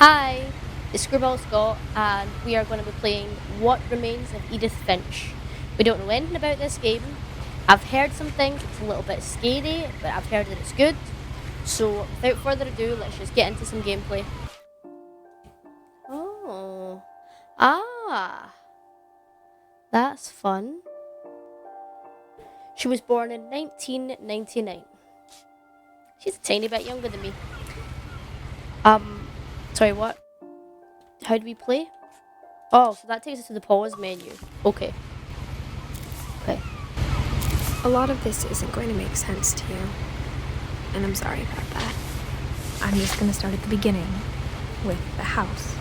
Hi, it's ScrewballScot, and we are going to be playing What Remains of Edith Finch. We don't know anything about this game. I've heard some things, it's a little bit scary, but I've heard that it's good. So, without further ado, let's just get into some gameplay. Oh. Ah. That's fun. She was born in 1999. She's a tiny bit younger than me. Sorry, what? How do we play? Oh, so that takes us to the pause menu. Okay. Okay. A lot of this isn't going to make sense to you, and I'm sorry about that. I'm just going to start at the beginning, with the house.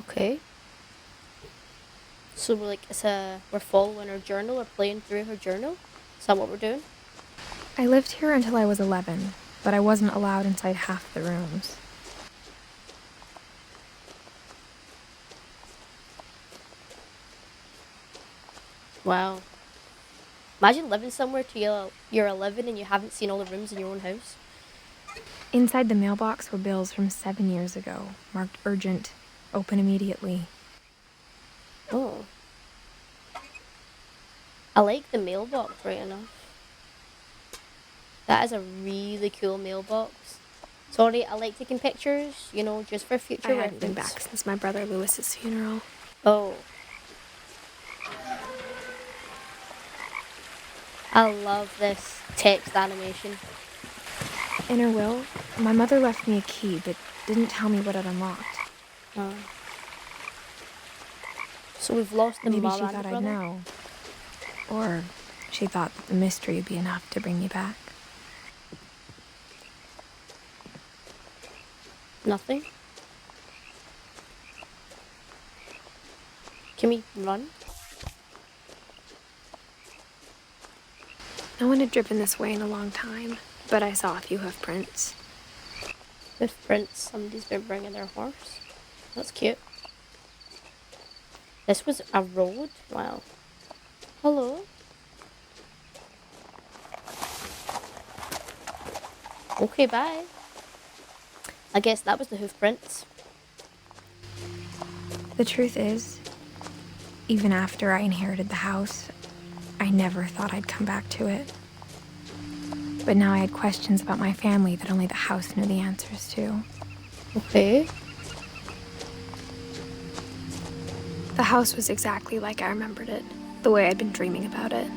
Okay. So we're following her journal or playing through her journal? Is that what we're doing? I lived here until I was 11, but I wasn't allowed inside half the rooms. Wow. Imagine living somewhere till you're 11 and you haven't seen all the rooms in your own house. Inside the mailbox were bills from 7 years ago, marked urgent, open immediately. Oh. I like the mailbox right enough. That is a really cool mailbox. Sorry, I like taking pictures, just for future I reference. hadn't been back since my brother Lewis's funeral. Oh. I love this text animation. In her will, my mother left me a key, but didn't tell me what it unlocked. So we've lost the Maybe mom she and thought the I'd brother? know. Or she thought that the mystery would be enough to bring me back. Nothing? Can we run? No one had driven this way in a long time, but I saw a few hoof prints. Hoof prints. Somebody's been bringing their horse. That's cute. This was a road? Wow. Hello? Okay, bye. I guess that was the hoof prints. The truth is, even after I inherited the house, I never thought I'd come back to it. But now I had questions about my family that only the house knew the answers to. Okay. The house was exactly like I remembered it, the way I'd been dreaming about it.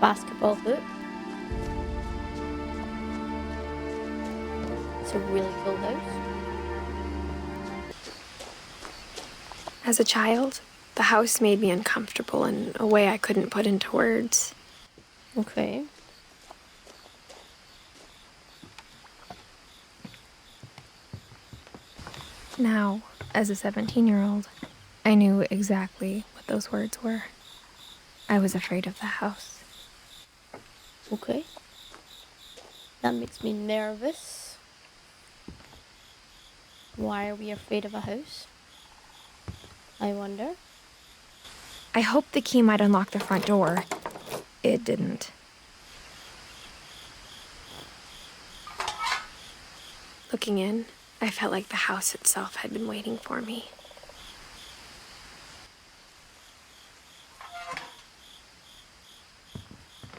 Basketball hoop. It's a really cool house. As a child, the house made me uncomfortable in a way I couldn't put into words. Okay. Now, as a 17-year-old, I knew exactly what those words were. I was afraid of the house. Okay. That makes me nervous. Why are we afraid of a house? I wonder. I hoped the key might unlock the front door. It didn't. Looking in, I felt like the house itself had been waiting for me.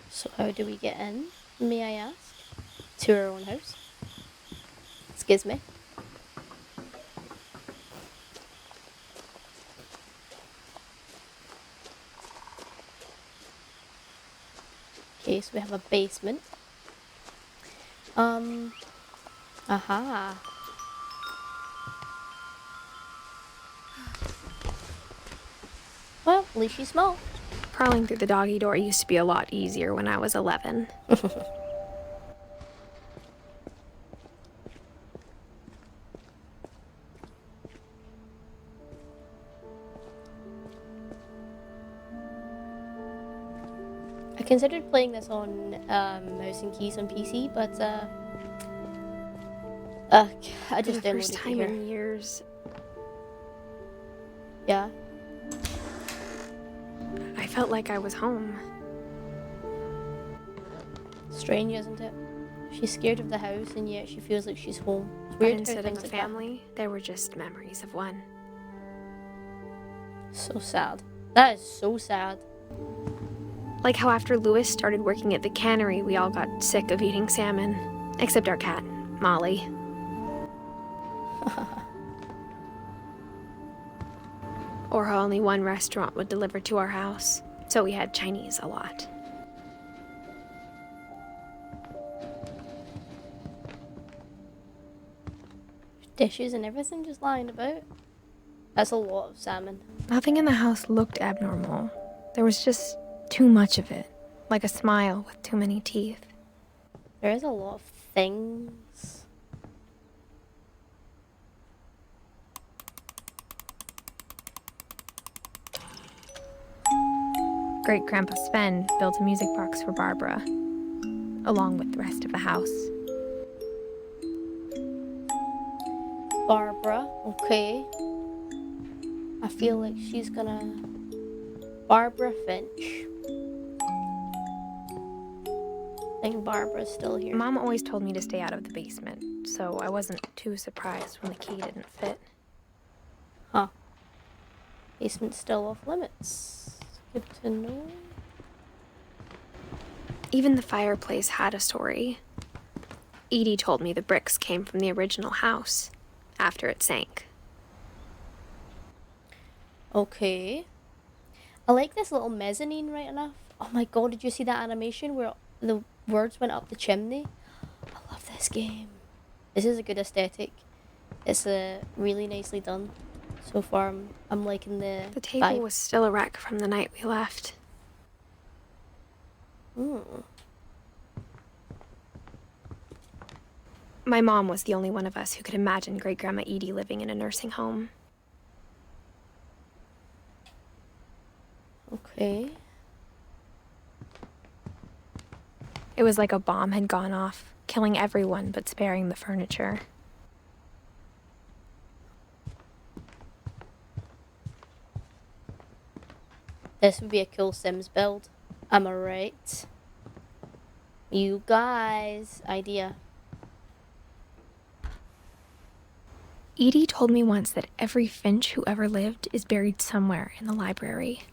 So how do we get in, may I ask? To our own house? Excuse me. Okay, so we have a basement. Aha. Well, at least she's small. Crawling through the doggy door used to be a lot easier when I was 11. I considered playing this on mouse and keys on PC, but I just For the downloaded first it time here. in years, Yeah. I felt like I was home. Strange, isn't it? She's scared of the house, and yet she feels like she's home. It's But weird how instead of things a like that. family, there were just memories of one. So sad. That is so sad. Like how after Lewis started working at the cannery, we all got sick of eating salmon. Except our cat, Molly. Or how only one restaurant would deliver to our house, so we had Chinese a lot. Dishes and everything just lying about. That's a lot of salmon. Nothing in the house looked abnormal. There was just too much of it, like a smile with too many teeth. There is a lot of things. Great-Grandpa Sven built a music box for Barbara, along with the rest of the house. Barbara, okay. I feel like she's gonna... Barbara Finch. I think Barbara's still here. Mom always told me to stay out of the basement, so I wasn't too surprised when the key didn't fit. Huh. Basement's still off limits. Good to know. Even the fireplace had a story. Edie told me the bricks came from the original house, after it sank. Okay. I like this little mezzanine right enough. Oh my god, did you see that animation where the words went up the chimney? I love this game. This is a good aesthetic. It's really nicely done. So far, I'm liking the table vibe. was still a wreck from the night we left. My mom was the only one of us who could imagine Great-Grandma Edie living in a nursing home. Okay. It was like a bomb had gone off, killing everyone but sparing the furniture. This would be a cool Sims build. Am I right? You guys, idea. Edie told me once that every Finch who ever lived is buried somewhere in the library.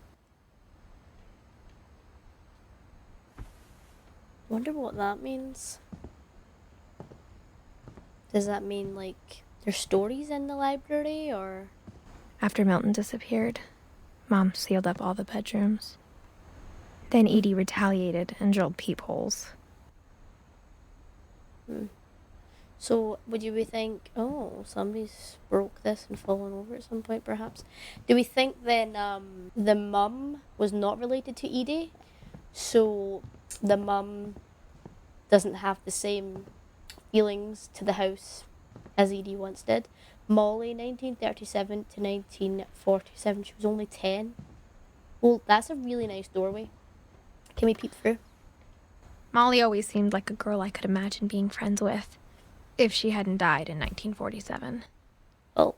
Wonder what that means. Does that mean like there's stories in the library or? After Milton disappeared, Mom sealed up all the bedrooms. Then Edie retaliated and drilled peepholes. So would you think, oh, somebody's broke this and fallen over at some point perhaps? Do we think then the mum was not related to Edie? So the mum doesn't have the same feelings to the house as Edie once did. Molly, 1937 to 1947, she was only 10. Well, that's a really nice doorway. Can we peep through? Molly always seemed like a girl I could imagine being friends with, if she hadn't died in 1947. Well,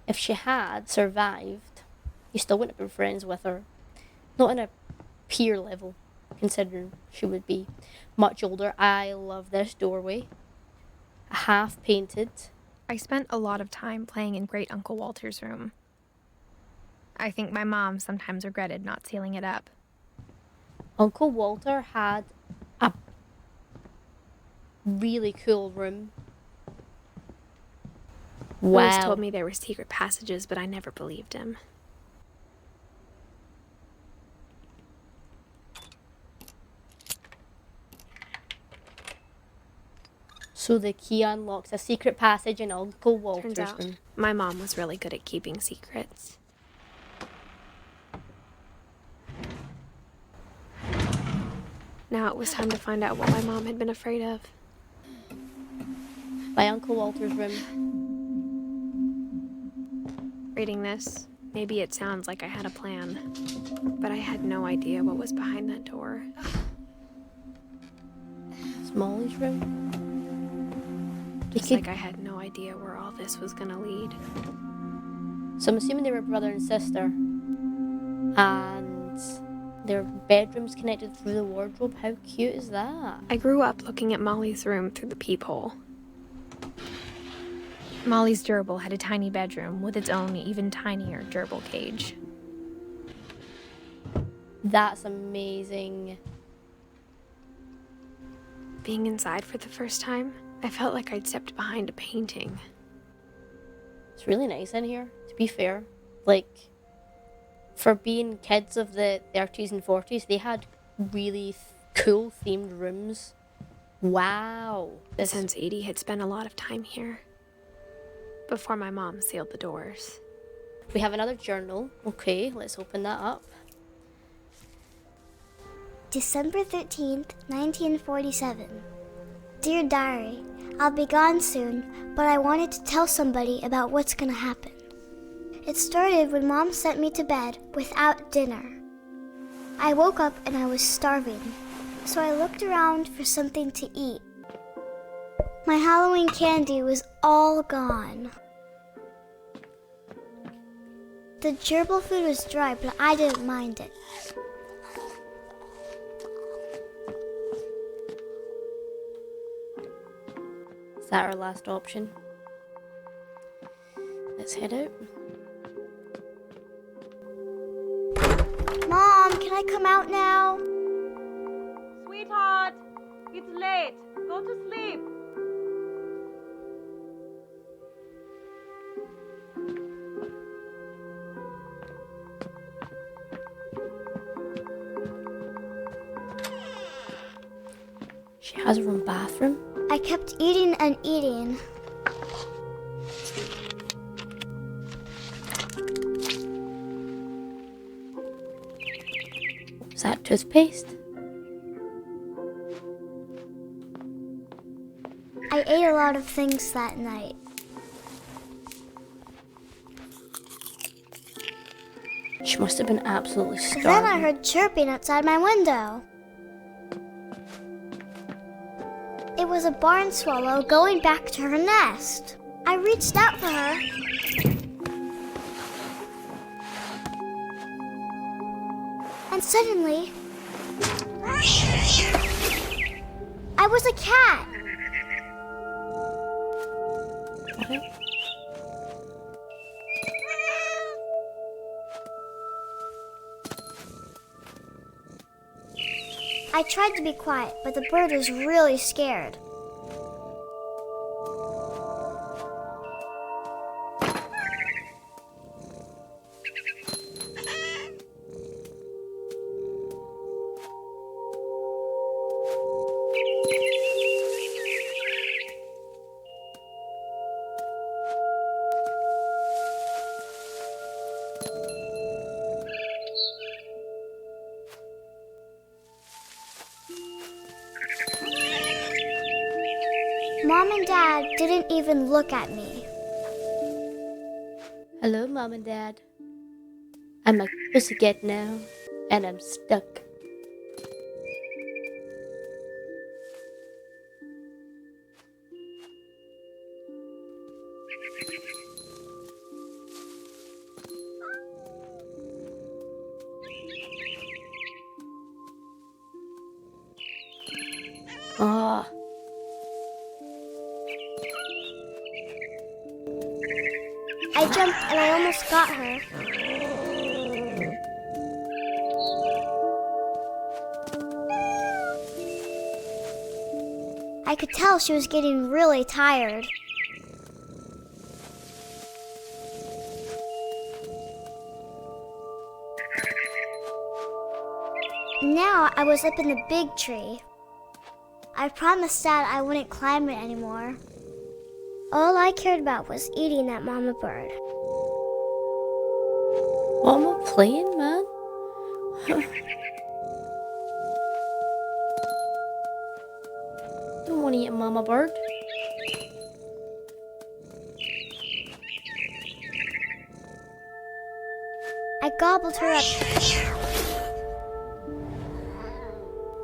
if she had survived, you still wouldn't have been friends with her. Not on a peer level, considering she would be much older. I love this doorway. Half painted. I spent a lot of time playing in Great Uncle Walter's room. I think my mom sometimes regretted not sealing it up. Uncle Walter had a really cool room. Wow. Lewis told me there were secret passages, but I never believed him. So the key unlocks a secret passage in Uncle Walter's Turns out, room. my mom was really good at keeping secrets. Now it was time to find out what my mom had been afraid of. By Uncle Walter's room. Reading this, maybe it sounds like I had a plan, but I had no idea what was behind that door. Smalley's room. Just like I had no idea where all this was gonna lead. So I'm assuming they were brother and sister. And their bedrooms connected through the wardrobe. How cute is that? I grew up looking at Molly's room through the peephole. Molly's gerbil had a tiny bedroom with its own even tinier gerbil cage. That's amazing. Being inside for the first time, I felt like I'd stepped behind a painting. It's really nice in here, to be fair. Like, for being kids of the 30s and 40s, they had really cool themed rooms. Wow. Since Edie had spent a lot of time here. Before my mom sealed the doors. We have another journal. Okay, let's open that up. December 13th, 1947. Dear Diary, I'll be gone soon, but I wanted to tell somebody about what's gonna happen. It started when Mom sent me to bed without dinner. I woke up and I was starving, so I looked around for something to eat. My Halloween candy was all gone. The gerbil food was dry, but I didn't mind it. Is that our last option? Let's head out. Mom, can I come out now? Sweetheart, it's late. Go to sleep. She has her own bathroom. I kept eating and eating. Is that toothpaste? I ate a lot of things that night. She must have been absolutely starving. Then I heard chirping outside my window. It was a barn swallow going back to her nest. I reached out for her. And suddenly, I was a cat. Okay. I tried to be quiet, but the bird was really scared. Mom and Dad didn't even look at me. Hello, Mom and Dad. I'm a pussycat now, and I'm stuck. Ah. I jumped and I almost got her. I could tell she was getting really tired. Now I was up in the big tree. I promised Dad I wouldn't climb it anymore. All I cared about was eating that mama bird. What am I playing, man? Don't want to eat a mama bird. I gobbled her up.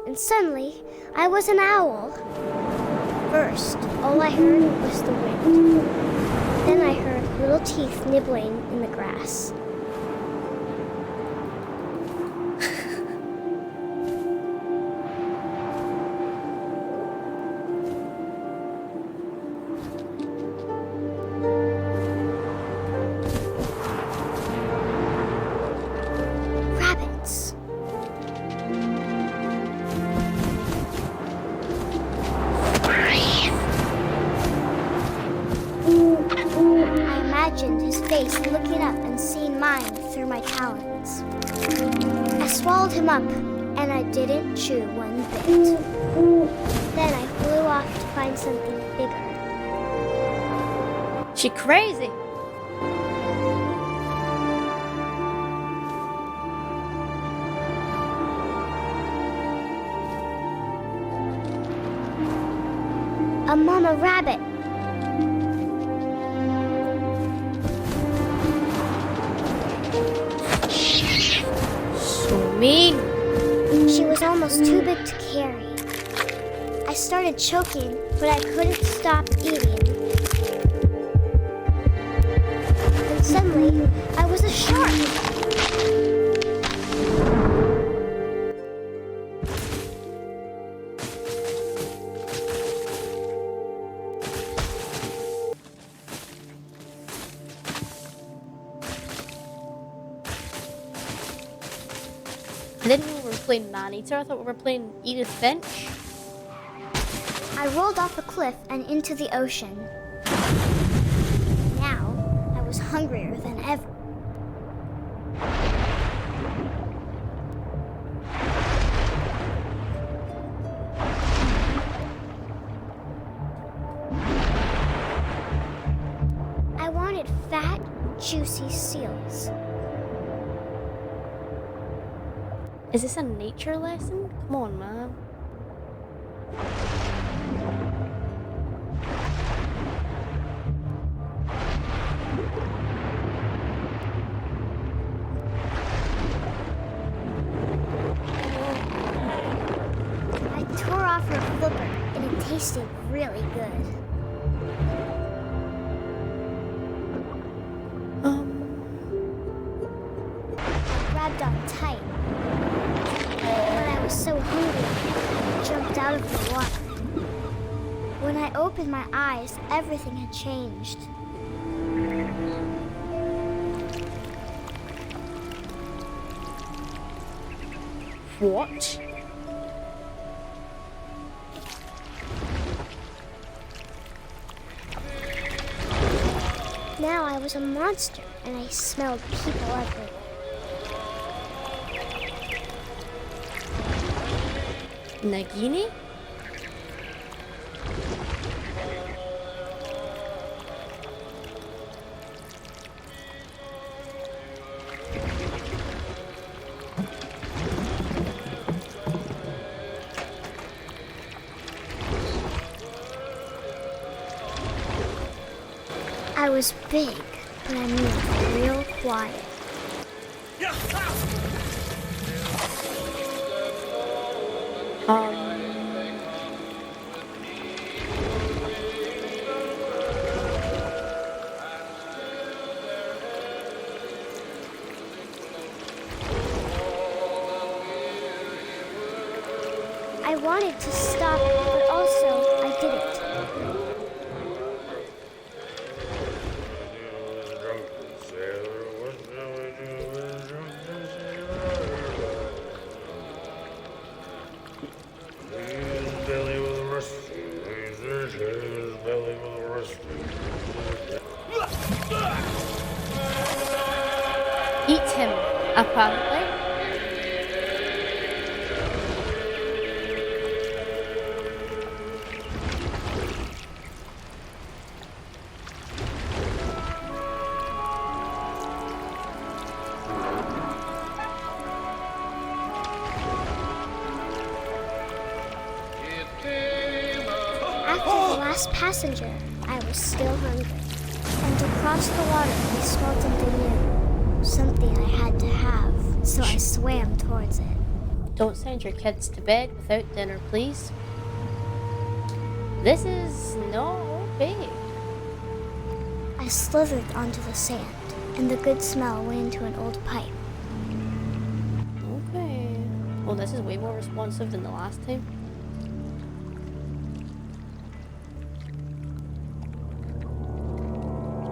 And suddenly, I was an owl. First, all I heard was the wind. Then I heard little teeth nibbling in the grass. face looking up and seeing mine through my talons. I swallowed him up, and I didn't chew one bit. Then I flew off to find something bigger. She crazy. A mama rabbit. So mean. She was almost too big to carry. I started choking, but I couldn't stop eating. And suddenly, I was a shark. I didn't know we were playing Man-Eater. I thought we were playing Edith Finch. I rolled off a cliff and into the ocean. Now, I was hungrier than ever. I wanted fat, juicy seals. Is this a nature lesson? Come on, man. I tore off her flipper, and it tasted really good. I grabbed on tight. But I was so hungry, I jumped out of the water. When I opened my eyes, everything had changed. What? Now I was a monster, and I smelled people everywhere. Nagini? I was big, but I moved real quiet. I wanted to stop, but also I didn't. Eat him, apparently. After the last passenger, I was still hungry. And across the water, I smelled something new. Something I had to have, so I swam towards it. Don't send your kids to bed without dinner, please. This is not okay. I slithered onto the sand, and the good smell went into an old pipe. Okay. Well, this is way more responsive than the last time.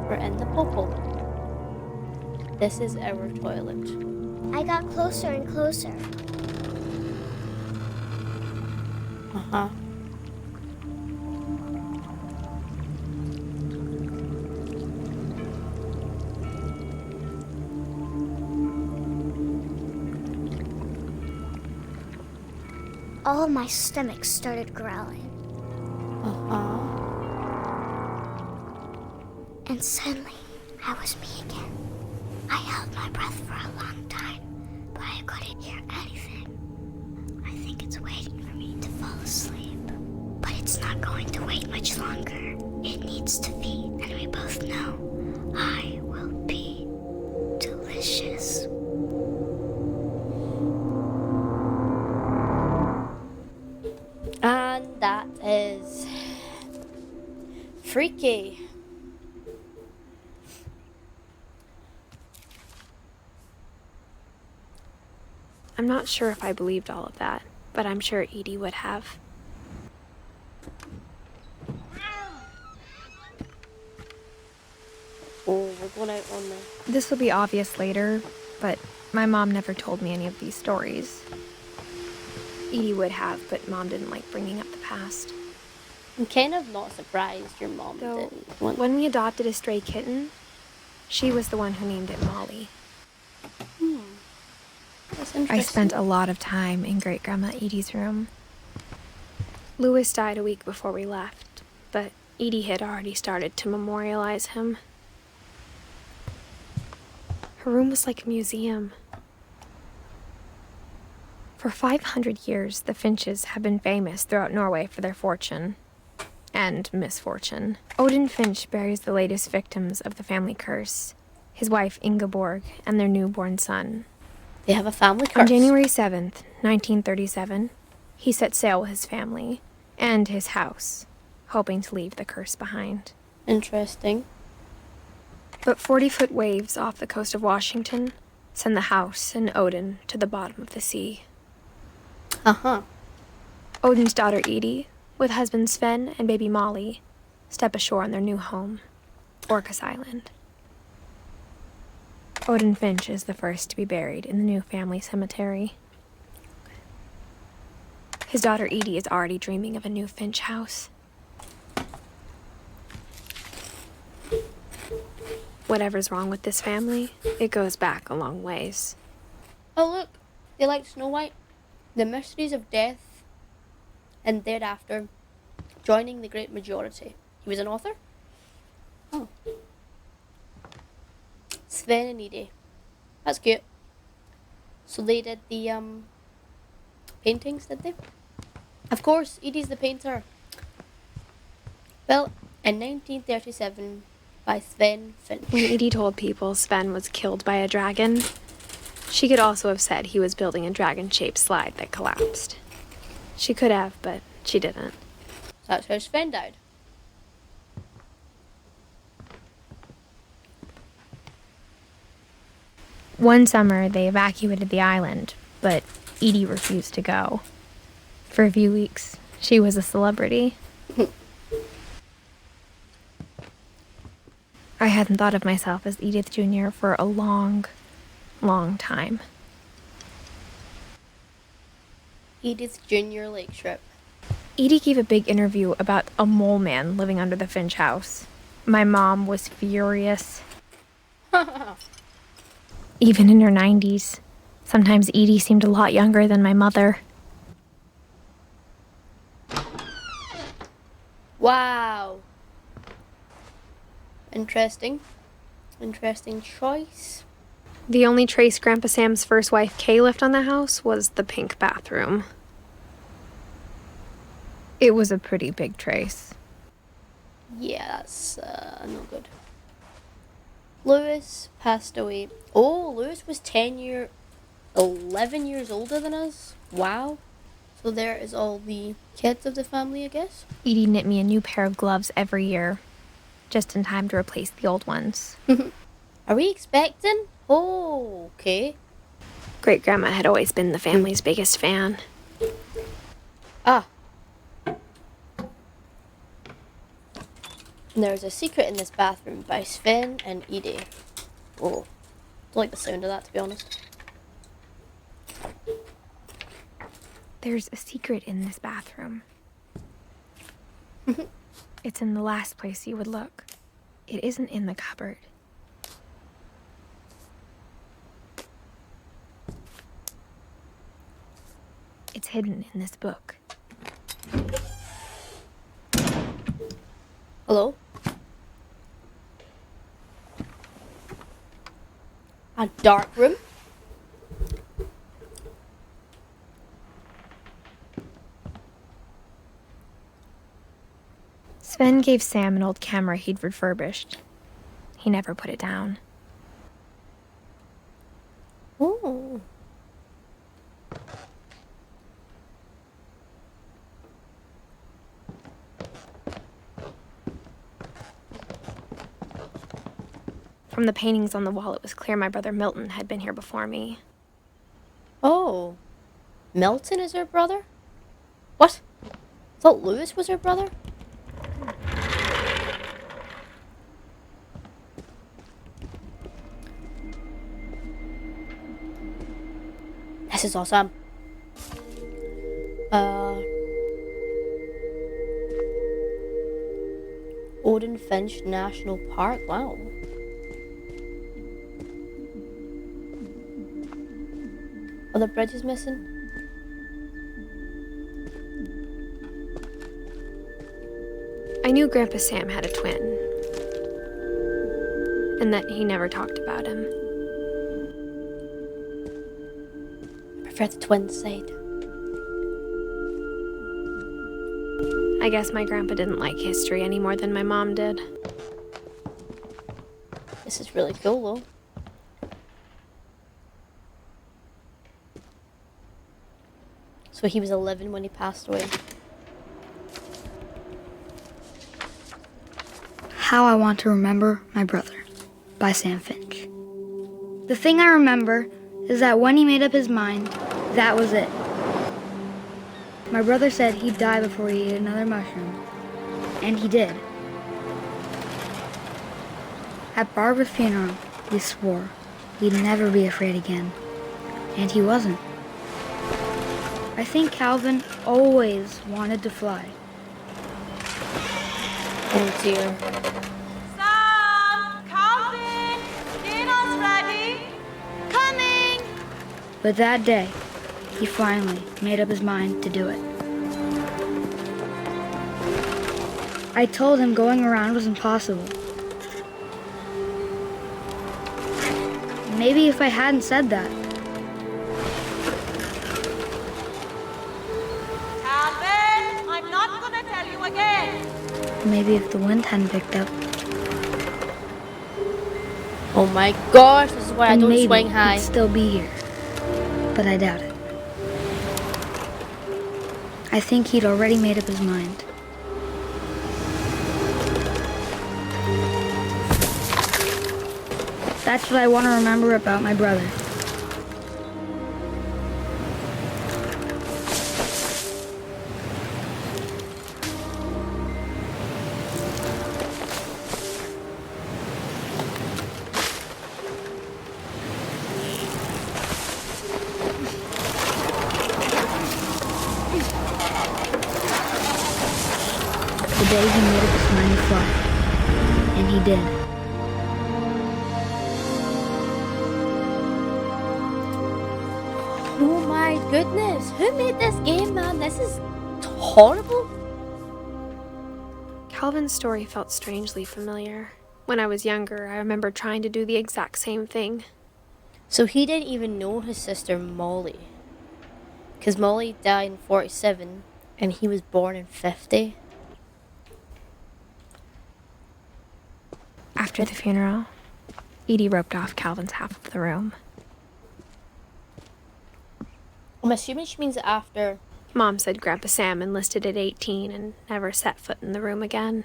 We're in the popo. This is our toilet. I got closer and closer. Uh-huh. all my stomach started growling. And suddenly, I was me again. I held my breath for a long time, but I couldn't hear anything. I think it's waiting for me to fall asleep. But it's not going to wait much longer. It needs to feed, and we both know I will be delicious. And that is freaky. I'm not sure if I believed all of that, but I'm sure Edie would have. Oh, we're going out on the... This will be obvious later, but my mom never told me any of these stories. Edie would have, but Mom didn't like bringing up the past. I'm kind of not surprised your mom Though, didn't want... when we adopted a stray kitten, she was the one who named it Molly. That's interesting. I spent a lot of time in Great-Grandma Edie's room. Louis died a week before we left, but Edie had already started to memorialize him. Her room was like a museum. For 500 years, the Finches have been famous throughout Norway for their fortune and misfortune. Odin Finch buries the latest victims of the family curse, his wife Ingeborg and their newborn son. They have a family curse. On January 7th, 1937, he set sail with his family and his house, hoping to leave the curse behind. Interesting. But 40-foot waves off the coast of Washington send the house and Odin to the bottom of the sea. Odin's daughter Edie, with husband Sven and baby Molly, step ashore on their new home, Orcas Island. Odin Finch is the first to be buried in the new family cemetery. His daughter Edie is already dreaming of a new Finch house. Whatever's wrong with this family, it goes back a long ways. Oh look, they like Snow White. The mysteries of death and thereafter joining the great majority. He was an author? Oh. Sven and Edie. That's cute. So they did the paintings, did they? Of course, Edie's the painter. Built in 1937 by Sven Finch. When Edie told people Sven was killed by a dragon, she could also have said he was building a dragon-shaped slide that collapsed. She could have, but she didn't. That's how Sven died. One summer, they evacuated the island, but Edie refused to go. For a few weeks, she was a celebrity. I hadn't thought of myself as Edith Jr. for a long, long time. Edith Jr. Lake Trip. Edie gave a big interview about a mole man living under the Finch house. My mom was furious. Even in her 90s. Sometimes Edie seemed a lot younger than my mother. Wow. Interesting. Interesting choice. The only trace Grandpa Sam's first wife Kay left on the house was the pink bathroom. It was a pretty big trace. Yeah, that's not good. Louis passed away. Oh, Louis was 11 years older than us. Wow. So there is all the kids of the family, I guess. Edie knit me a new pair of gloves every year, just in time to replace the old ones. Are we expecting? Oh, okay. Great-Grandma had always been the family's biggest fan. Ah. There's a secret in this bathroom by Sven and Edie. Oh, I like the sound of that, to be honest. There's a secret in this bathroom. It's in the last place you would look. It isn't in the cupboard. It's hidden in this book. Hello? A dark room? Sven gave Sam an old camera he'd refurbished. He never put it down. Ooh. From the paintings on the wall, it was clear my brother Milton had been here before me. Oh. Milton is her brother? What? I thought Lewis was her brother? This is awesome. Edith Finch National Park. Wow. Are the bridges missing? I knew Grandpa Sam had a twin, and that he never talked about him. I prefer the twin side. I guess my grandpa didn't like history any more than my mom did. This is really cool though. So he was 11 when he passed away. How I Want to Remember My Brother by Sam Finch. The thing I remember is that when he made up his mind, that was it. My brother said he'd die before he ate another mushroom, and he did. At Barbara's funeral, he swore he'd never be afraid again, and he wasn't. I think Calvin always wanted to fly. Oh dear. Sam! Calvin! Dinner's ready! Coming! But that day, he finally made up his mind to do it. I told him going around was impossible. Maybe if I hadn't said that, Calvin! I'm not gonna tell you again! maybe if the wind hadn't picked up, Oh my gosh, this is why I then don't maybe swing high. he'd still be here. But I doubt it. I think he'd already made up his mind. That's what I want to remember about my brother. The day he made up his mind to fly. And he did. Oh my goodness, who made this game, man? This is horrible. Calvin's story felt strangely familiar. When I was younger, I remember trying to do the exact same thing. So he didn't even know his sister Molly. Because Molly died in 47 and he was born in 50. After the funeral, Edie roped off Calvin's half of the room. I'm assuming she means after. Mom said Grandpa Sam enlisted at 18 and never set foot in the room again.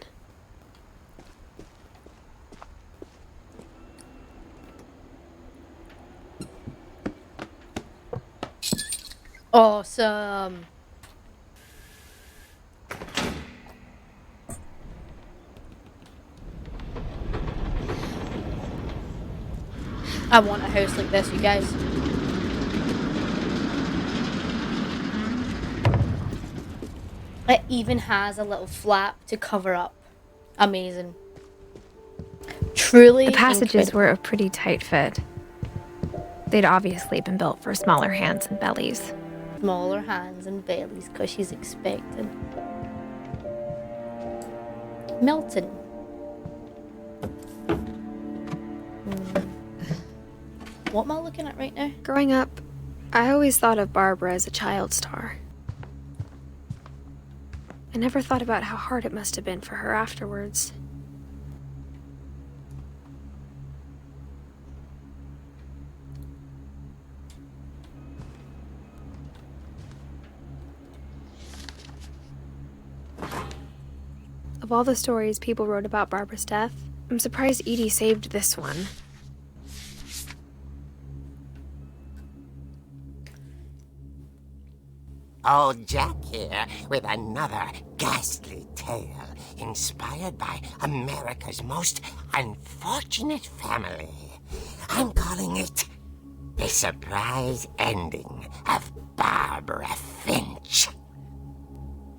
Awesome. I want a house like this, you guys. It even has a little flap to cover up. Amazing. Truly The passages incredible. were a pretty tight fit. They'd obviously been built for smaller hands and bellies. Smaller hands and bellies because she's expecting. Milton. What am I looking at right now? Growing up, I always thought of Barbara as a child star. I never thought about how hard it must have been for her afterwards. Of all the stories people wrote about Barbara's death, I'm surprised Edie saved this one. Old Jack here with another ghastly tale inspired by America's most unfortunate family. I'm calling it The Surprise Ending of Barbara Finch.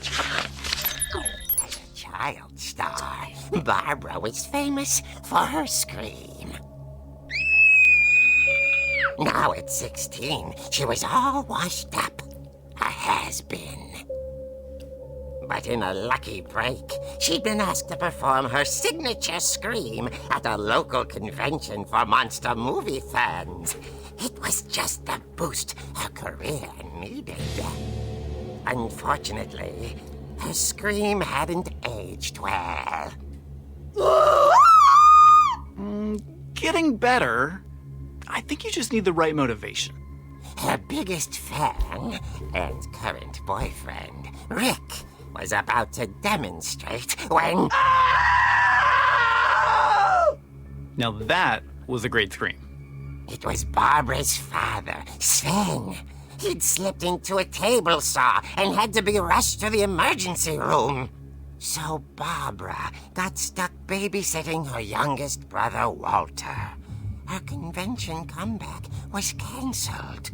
As a child star, Barbara was famous for her scream. Now at 16, she was all washed up. A has-been. But in a lucky break, she'd been asked to perform her signature scream at a local convention for monster movie fans. It was just the boost her career needed. Unfortunately, her scream hadn't aged well. Getting better. I think you just need the right motivation. Her biggest fan and current boyfriend, Rick, was about to demonstrate when... Now that was a great scream. It was Barbara's father, Sven. He'd slipped into a table saw and had to be rushed to the emergency room. So Barbara got stuck babysitting her youngest brother, Walter. Her convention comeback was cancelled.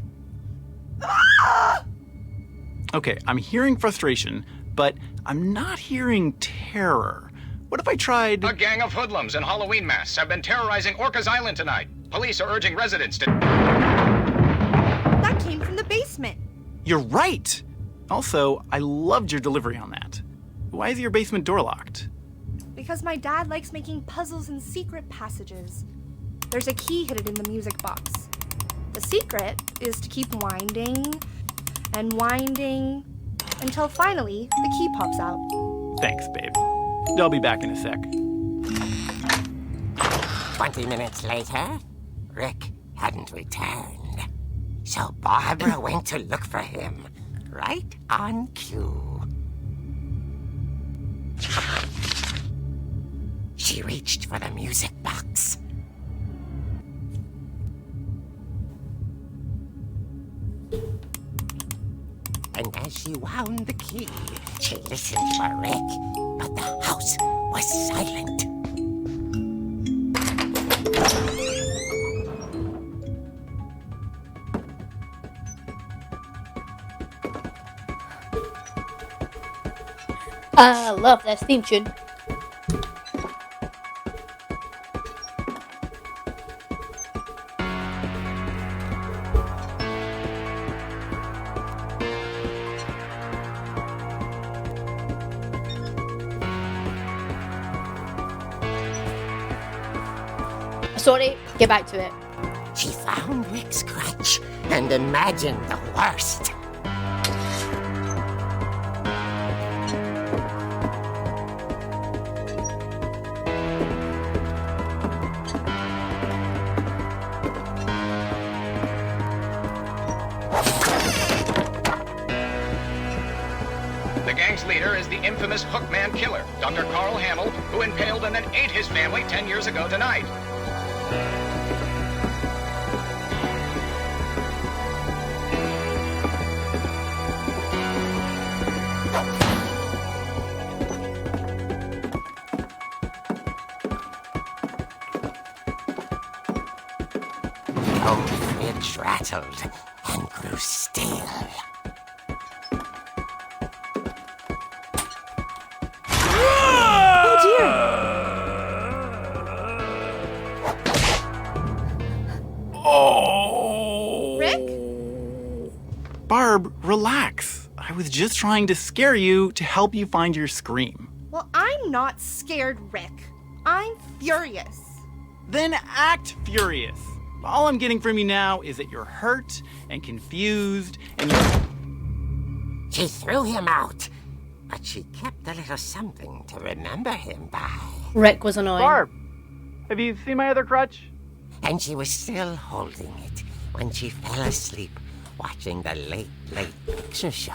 Okay, I'm hearing frustration, but I'm not hearing terror. What if I tried... A gang of hoodlums in Halloween masks have been terrorizing Orcas Island tonight. Police are urging residents to... That came from the basement. You're right! Also, I loved your delivery on that. Why is your basement door locked? Because my dad likes making puzzles and secret passages. There's a key hidden in the music box. The secret is to keep winding and winding until finally the key pops out. Thanks, babe. I'll be back in a sec. 20 minutes later, Rick hadn't returned. So Barbara went to look for him, right on cue. She reached for the music box. And as she wound the key, she listened for Rick, but the house was silent. I love this theme tune. Sorry, get back to it. She found Rick's crutch and imagined the worst. The gang's leader is the infamous Hookman killer, Dr. Carl Hamill, who impaled and then ate his family 10 years ago tonight. The old fridge rattled and grew still. Oh! Rick? Barb, relax. was just trying to scare you to help you find your scream. Well, I'm not scared, Rick. I'm furious. Then act furious. All I'm getting from you now is that you're hurt and confused and you're... She threw him out, but she kept a little something to remember him by. Rick was annoying. Barb, have you seen my other crutch? And she was still holding it when she fell asleep watching the Late Picture Show.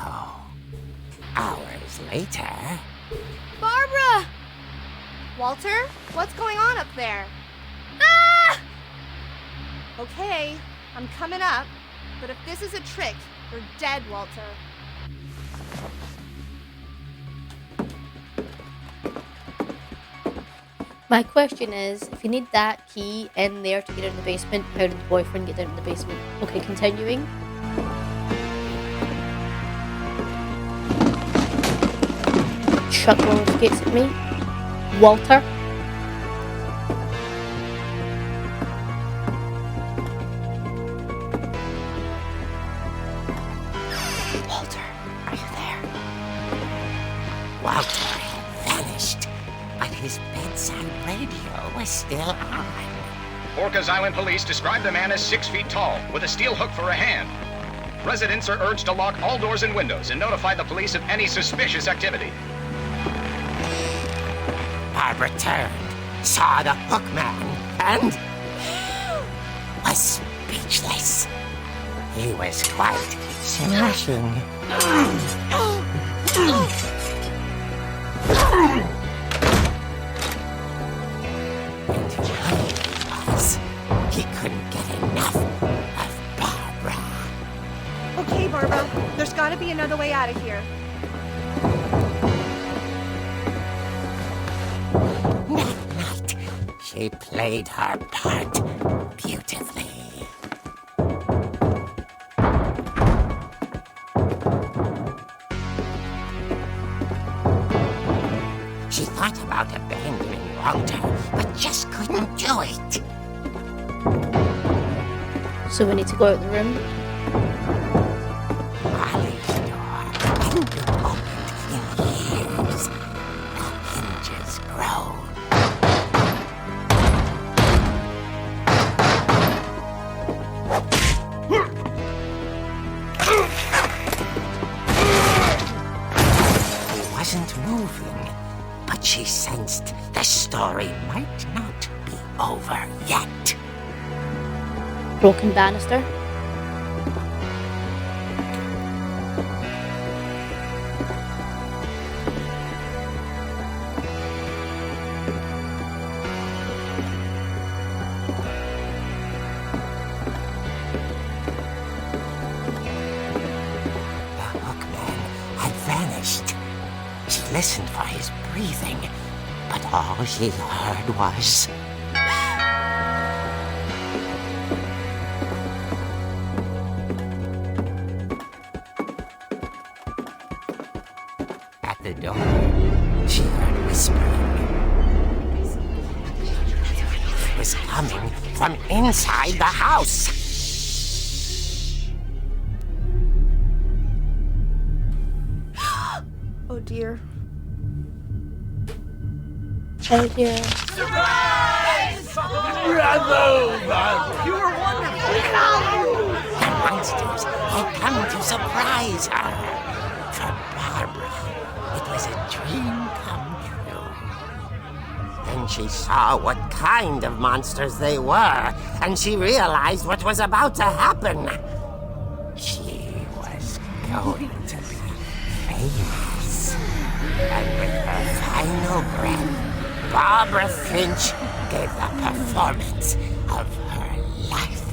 Hours later... Barbara! Walter, what's going on up there? Ah! Okay, I'm coming up, but if this is a trick, you're dead, Walter. My question is, if you need that key in there to get out of the basement, how did the boyfriend get down to the basement? Okay, continuing. Chuck roller skates at me. Walter. Walter, are you there? Walter had vanished, but his bedside radio was still on. Orcas Island police describe the man as 6 feet tall, with a steel hook for a hand. Residents are urged to lock all doors and windows and notify the police of any suspicious activity. Barbara turned, saw the hookman, and was speechless. He was quite smashing. And he was. He couldn't get enough of Barbara. Okay, Barbara, there's gotta be another way out of here. That night, she played her part beautifully. She thought about abandoning Walter, but just couldn't do it. So we need to go out of the room. Molly's door hadn't been opened in years. The hinges groaned. He wasn't moving, but she sensed the story might not be over yet. Broken banister. The hookman had vanished. She listened for his breathing, but all she heard was... At the door, she heard whispering. It was coming from inside the house. Oh dear. Oh dear. The monsters had come to surprise her. For Barbara, it was a dream come true. Then she saw what kind of monsters they were, and she realized what was about to happen. She was going to be famous. And with her final breath, Barbara Finch gave the performance of her life.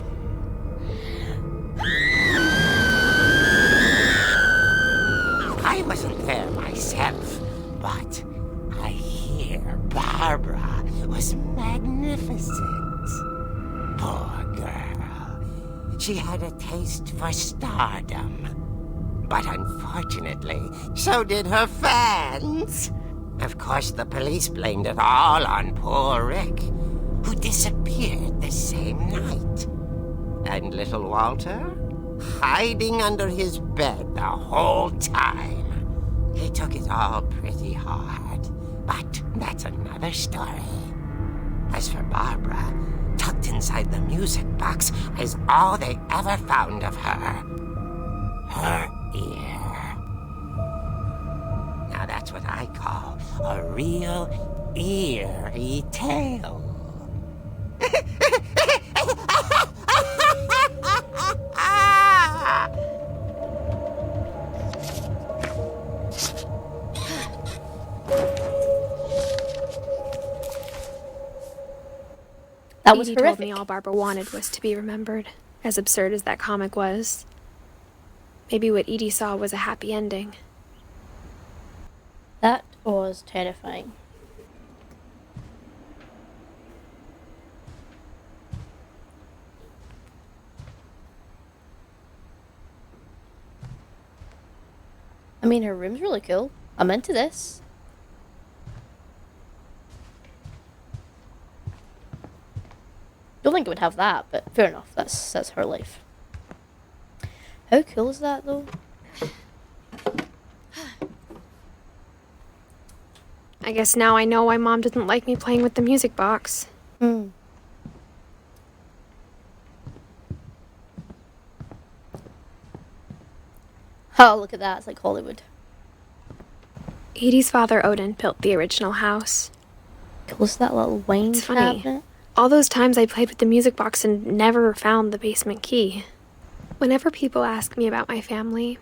I wasn't there myself, but I hear Barbara was magnificent. Poor girl. She had a taste for stardom. But unfortunately, so did her fans. Of course, the police blamed it all on poor Rick, who disappeared the same night. And little Walter? hiding under his bed the whole time. He took it all pretty hard, but that's another story. As for Barbara, tucked inside the music box is all they ever found of her. Her ear. Now that's what I call a real eerie tale. That was Edie told horrific. me all Barbara wanted was to be remembered, as absurd as that comic was. Maybe what Edie saw was a happy ending. That was terrifying. I mean, her room's really cool. I'm into this. Don't think it would have that, but fair enough. That's her life. How cool is that, though? I guess now I know why Mom didn't like me playing with the music box. Hmm. Oh, look at that. It's like Hollywood. Edie's father, Odin, built the original house. Cool is that little wine It's funny. cabinet? All those times I played with the music box and never found the basement key. Whenever people ask me about my family,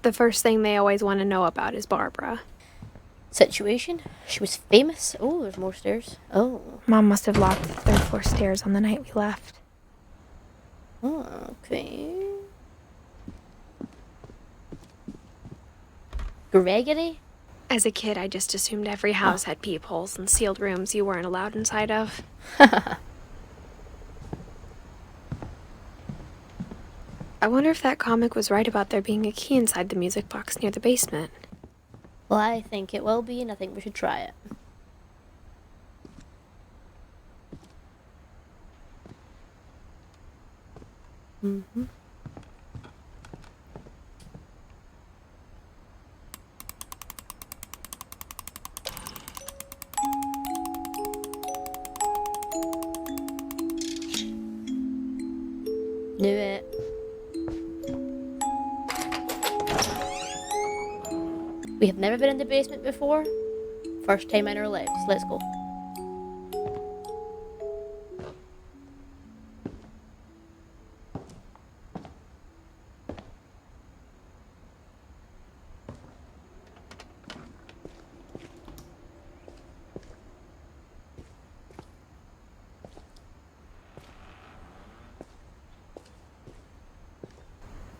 the first thing they always want to know about is Barbara. Situation. She was famous. Oh, there's more stairs. Oh. Mom must have locked the third floor stairs on the night we left. Oh, okay. Gregory? As a kid, I just assumed every house had peepholes and sealed rooms you weren't allowed inside of. I wonder if that comic was right about there being a key inside the music box near the basement. Well, I think it will be, and I think we should try it. Mm-hmm. Knew it. We have never been in the basement before. First time in our lives. Let's go.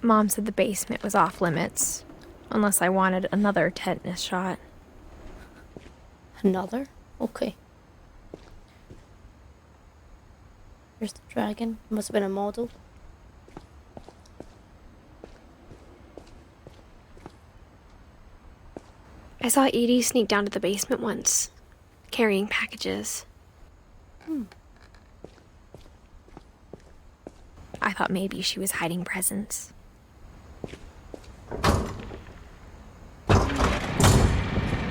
Mom said the basement was off limits, unless I wanted another tetanus shot. Another? Okay. Here's the dragon. Must have been a model. I saw Edie sneak down to the basement once, carrying packages. I thought maybe she was hiding presents.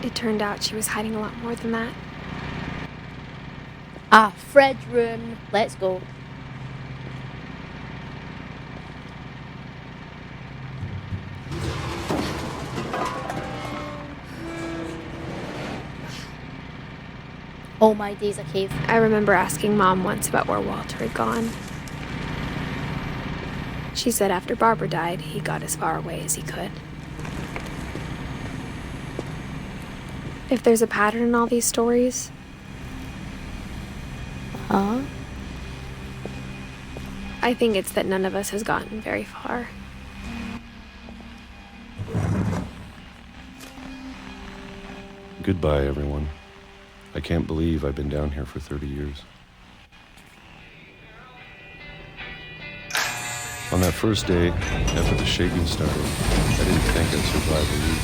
It turned out she was hiding a lot more than that. Ah, Fred's room. Let's go. Oh my days, a cave. I remember asking Mom once about where Walter had gone. She said after Barbara died, he got as far away as he could. If there's a pattern in all these stories, Huh? I think it's that none of us has gotten very far. Goodbye, everyone. I can't believe I've been down here for 30 years. On that first day, after the shaking started, I didn't think I'd survive a week.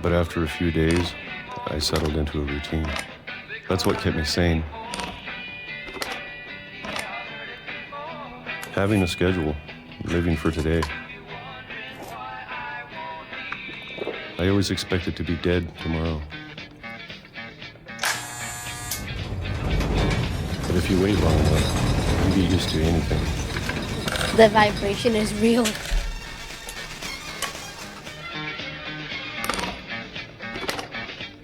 But after a few days, I settled into a routine. That's what kept me sane. Having a schedule, living for today. I always expected to be dead tomorrow. But if you wait long enough, you get used to anything. The vibration is real.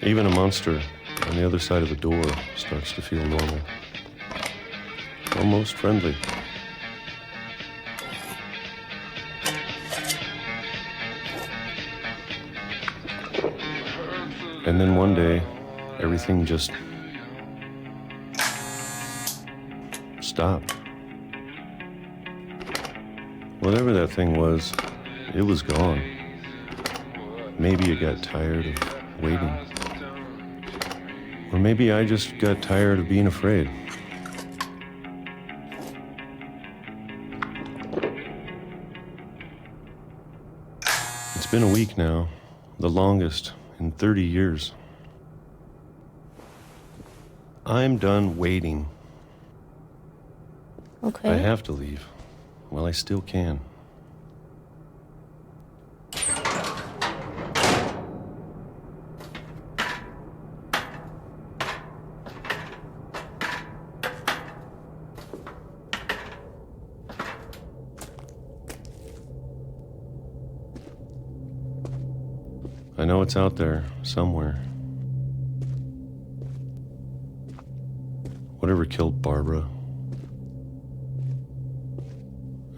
Even a monster on the other side of the door starts to feel normal. Almost friendly. And then one day, everything just stopped. Whatever that thing was, it was gone. Maybe it got tired of waiting. Or maybe I just got tired of being afraid. It's been a week now, the longest in 30 years. I'm done waiting. Okay. I have to leave. Well, I still can. I know it's out there, somewhere. Whatever killed Barbara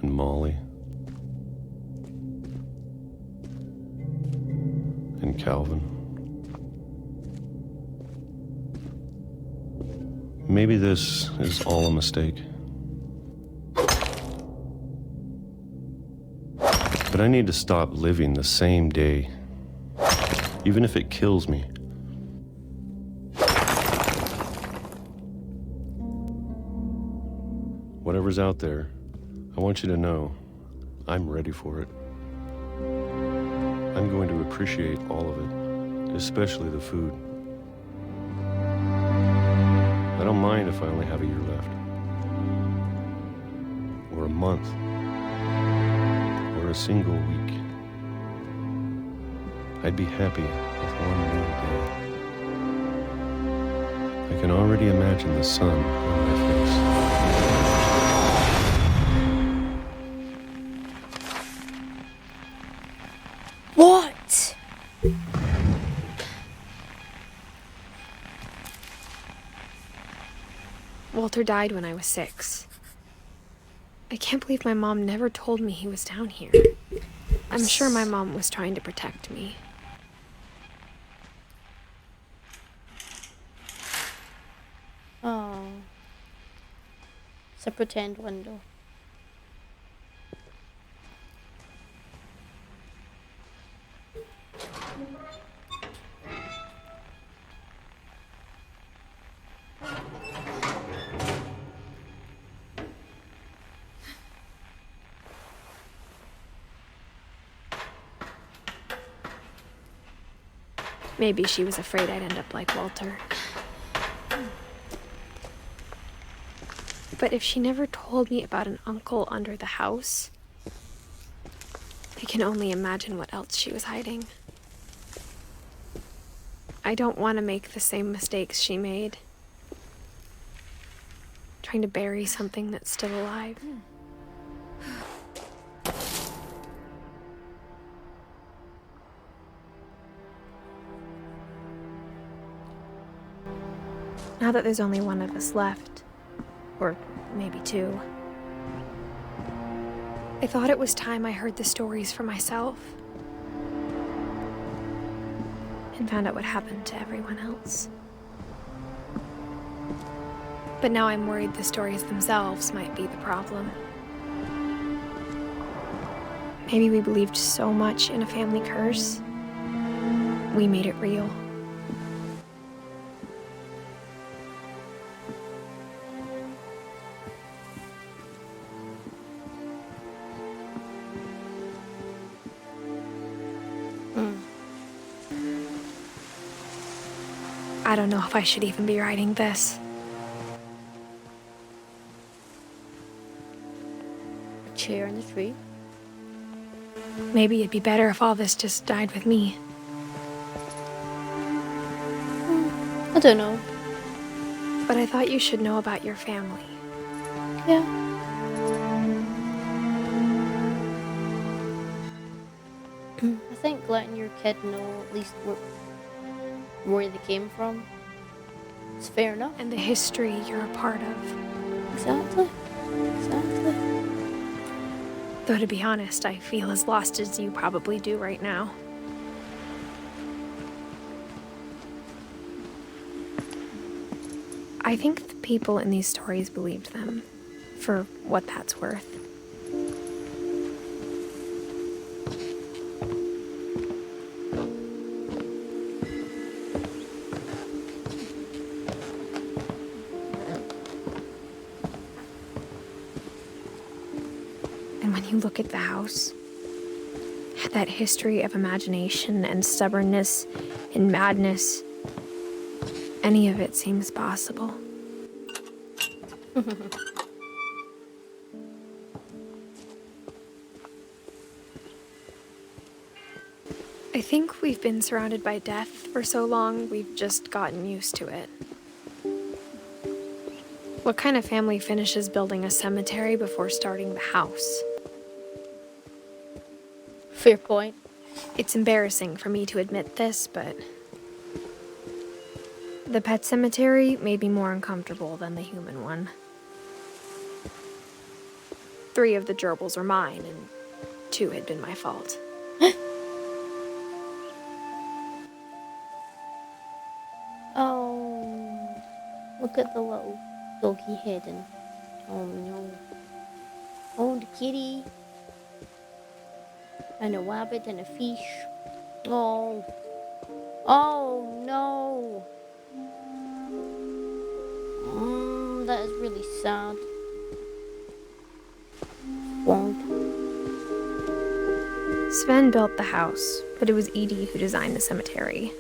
and Molly and Calvin. Maybe this is all a mistake. But I need to stop living the same day. Even if it kills me. Whatever's out there, I want you to know I'm ready for it. I'm going to appreciate all of it, especially the food. I don't mind if I only have a year left, or a month, or a single week. I'd be happy with one new day. I can already imagine the sun on my face. What? Walter died when I was 6. I can't believe my mom never told me he was down here. I'm sure my mom was trying to protect me. Oh. It's a pretend window. Maybe she was afraid I'd end up like Walter. But if she never told me about an uncle under the house, I can only imagine what else she was hiding. I don't want to make the same mistakes she made. Trying to bury something that's still alive. Now that there's only one of us left, or maybe 2, I thought it was time I heard the stories for myself and found out what happened to everyone else. But now I'm worried the stories themselves might be the problem. Maybe we believed so much in a family curse, we made it real. I don't know if I should even be writing this. A chair in the tree. Maybe it'd be better if all this just died with me. I don't know. But I thought you should know about your family. Yeah. I think letting your kid know at least where they came from is fair enough. And the history you're a part of. Exactly. Exactly. Though to be honest, I feel as lost as you probably do right now. I think the people in these stories believed them, for what that's worth. And when you look at the house, that history of imagination and stubbornness and madness, any of it seems possible. I think we've been surrounded by death for so long, we've just gotten used to it. What kind of family finishes building a cemetery before starting the house? Fair point. It's embarrassing for me to admit this, but the pet cemetery made me more uncomfortable than the human one. 3 of the gerbils were mine, and 2 had been my fault. Oh, look at the little doggy heading. Oh no. Oh, the kitty. And a rabbit and a fish. Oh. Oh no. That is really sad. Won't. Sven built the house, but it was Edie who designed the cemetery.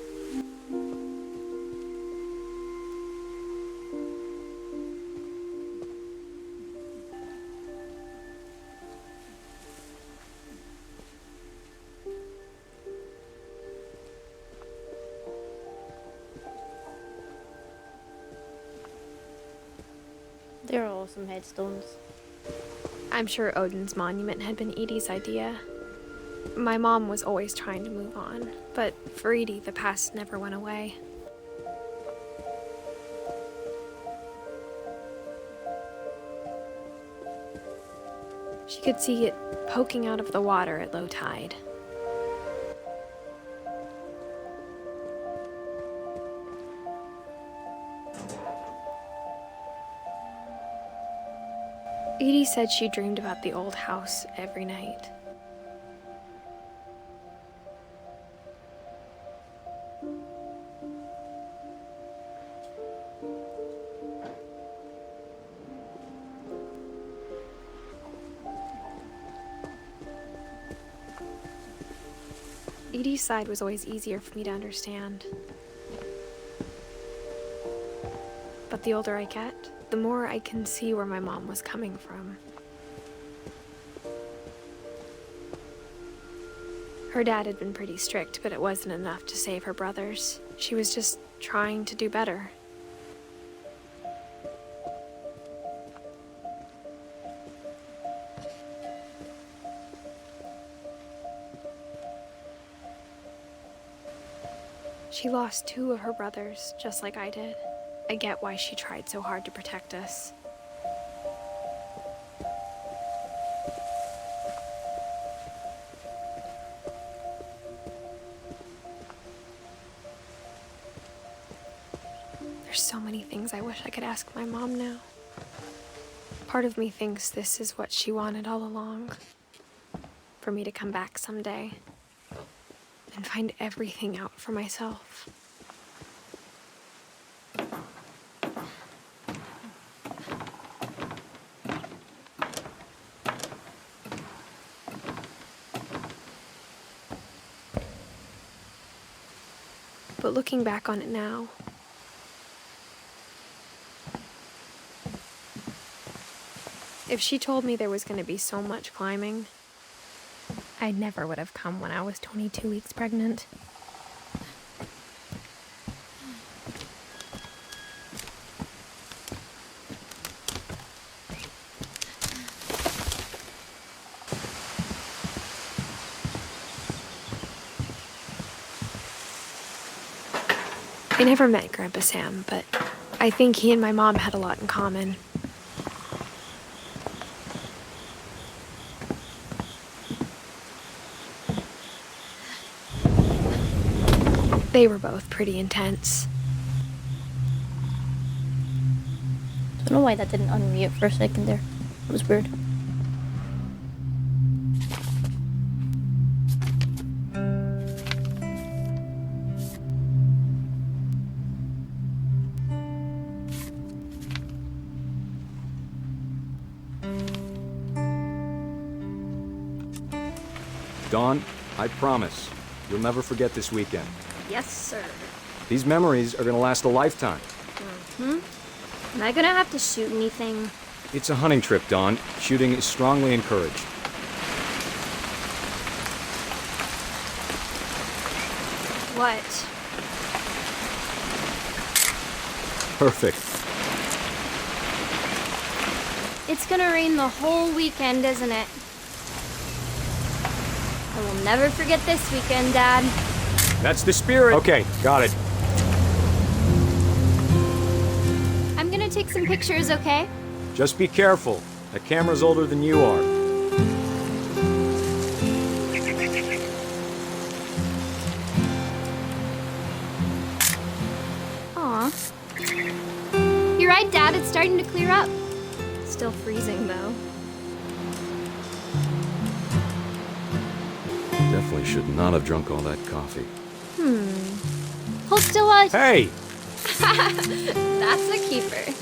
They're awesome headstones. I'm sure Odin's monument had been Edie's idea. My mom was always trying to move on, but for Edie, the past never went away. She could see it poking out of the water at low tide. Edie said she dreamed about the old house every night. Edie's side was always easier for me to understand. But the older I get, the more I can see where my mom was coming from. Her dad had been pretty strict, but it wasn't enough to save her brothers. She was just trying to do better. She lost 2 of her brothers, just like I did. I get why she tried so hard to protect us. There's so many things I wish I could ask my mom now. Part of me thinks this is what she wanted all along. For me to come back someday and find everything out for myself. But looking back on it now, If she told me there was going to be so much climbing, I never would have come when I was 22 weeks pregnant. I never met Grandpa Sam, but I think he and my mom had a lot in common. They were both pretty intense. I don't know why that didn't unmute it for a second there. It was weird. Dawn, I promise, you'll never forget this weekend. Yes, sir. These memories are gonna last a lifetime. Am I gonna have to shoot anything? It's a hunting trip, Dawn. Shooting is strongly encouraged. What? Perfect. It's gonna rain the whole weekend, isn't it? I will never forget this weekend, Dad. That's the spirit. Okay, got it. I'm gonna take some pictures, okay? Just be careful. That camera's older than you are. Aw. You're right, Dad. It's starting to clear up. Still freezing, though. Definitely should not have drunk all that coffee. Hold still while Hey! That's a keeper.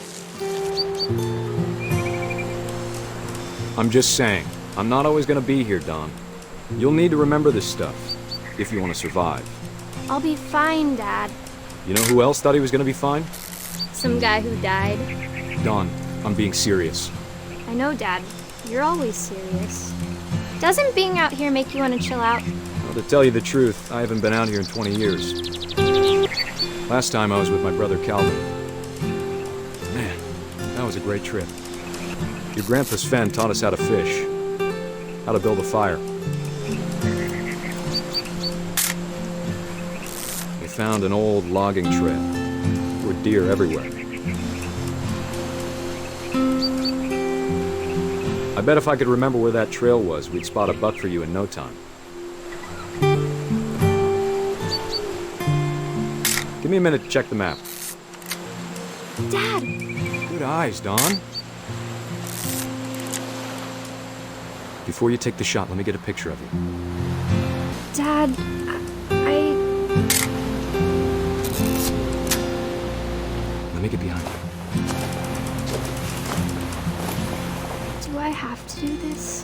I'm just saying, I'm not always gonna be here, Dawn. You'll need to remember this stuff, if you want to survive. I'll be fine, Dad. You know who else thought he was gonna be fine? Some guy who died. Dawn, I'm being serious. I know, Dad. You're always serious. Doesn't being out here make you want to chill out? Well, to tell you the truth, I haven't been out here in 20 years. Last time I was with my brother Calvin. Man, that was a great trip. Your grandpa Sven taught us how to fish, how to build a fire. We found an old logging trail. There were deer everywhere. I bet if I could remember where that trail was, we'd spot a buck for you in no time. Give me a minute to check the map. Dad! Good eyes, Dawn. Before you take the shot, let me get a picture of you. Dad, Let me get behind you. do I have to do this?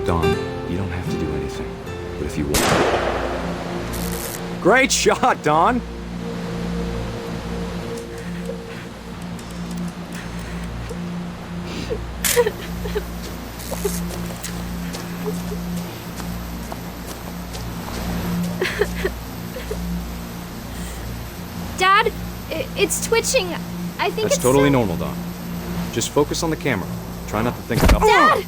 Dawn, you don't have to do anything. But if you want... Great shot, Dawn! Dad, it's twitching. I think That's it's totally so- normal, Dawn. Just focus on the camera. Try not to think about... Dad!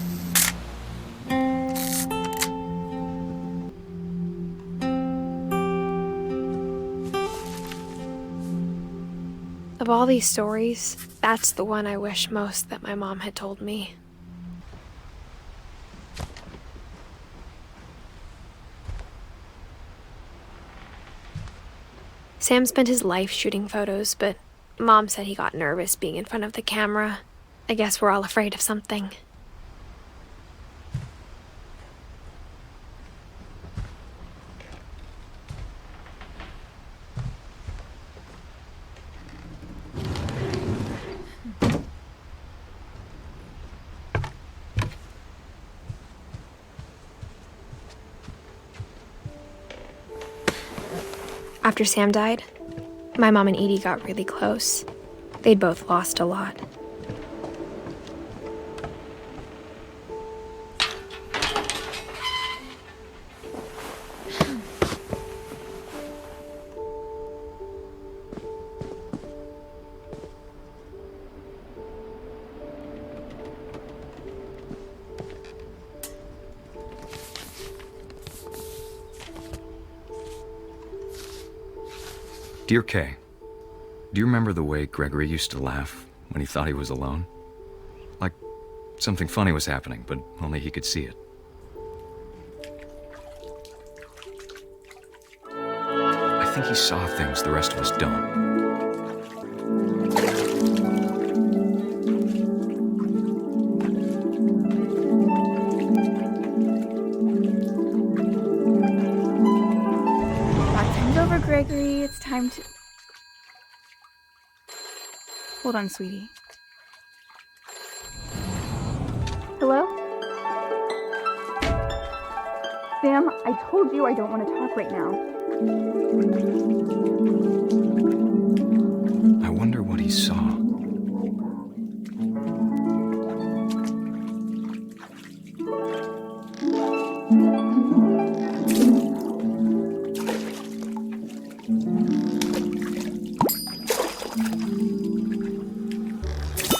Of all these stories, that's the one I wish most that my mom had told me. Sam spent his life shooting photos, but Mom said he got nervous being in front of the camera. I guess we're all afraid of something. After Sam died, my mom and Edie got really close. They'd both lost a lot. Dear Kay, do you remember the way Gregory used to laugh when he thought he was alone? Like something funny was happening, but only he could see it. I think he saw things the rest of us don't. Over, Gregory. It's time to... Hold on, sweetie. Hello? Sam, I told you I don't want to talk right now. I wonder what he saw.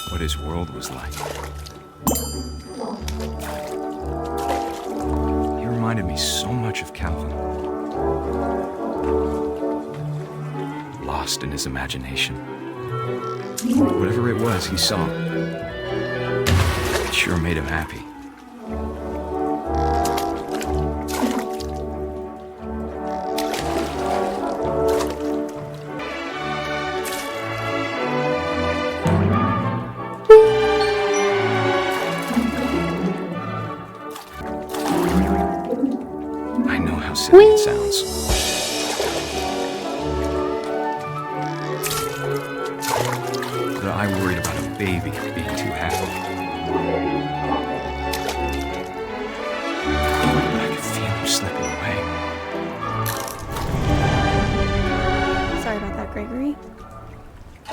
What his world was like. He reminded me so much of Calvin. Lost in his imagination. Whatever it was he saw, it sure made him happy. Silly it sounds. But I worried about a baby being too happy. I could feel him slipping away. Sorry about that, Gregory.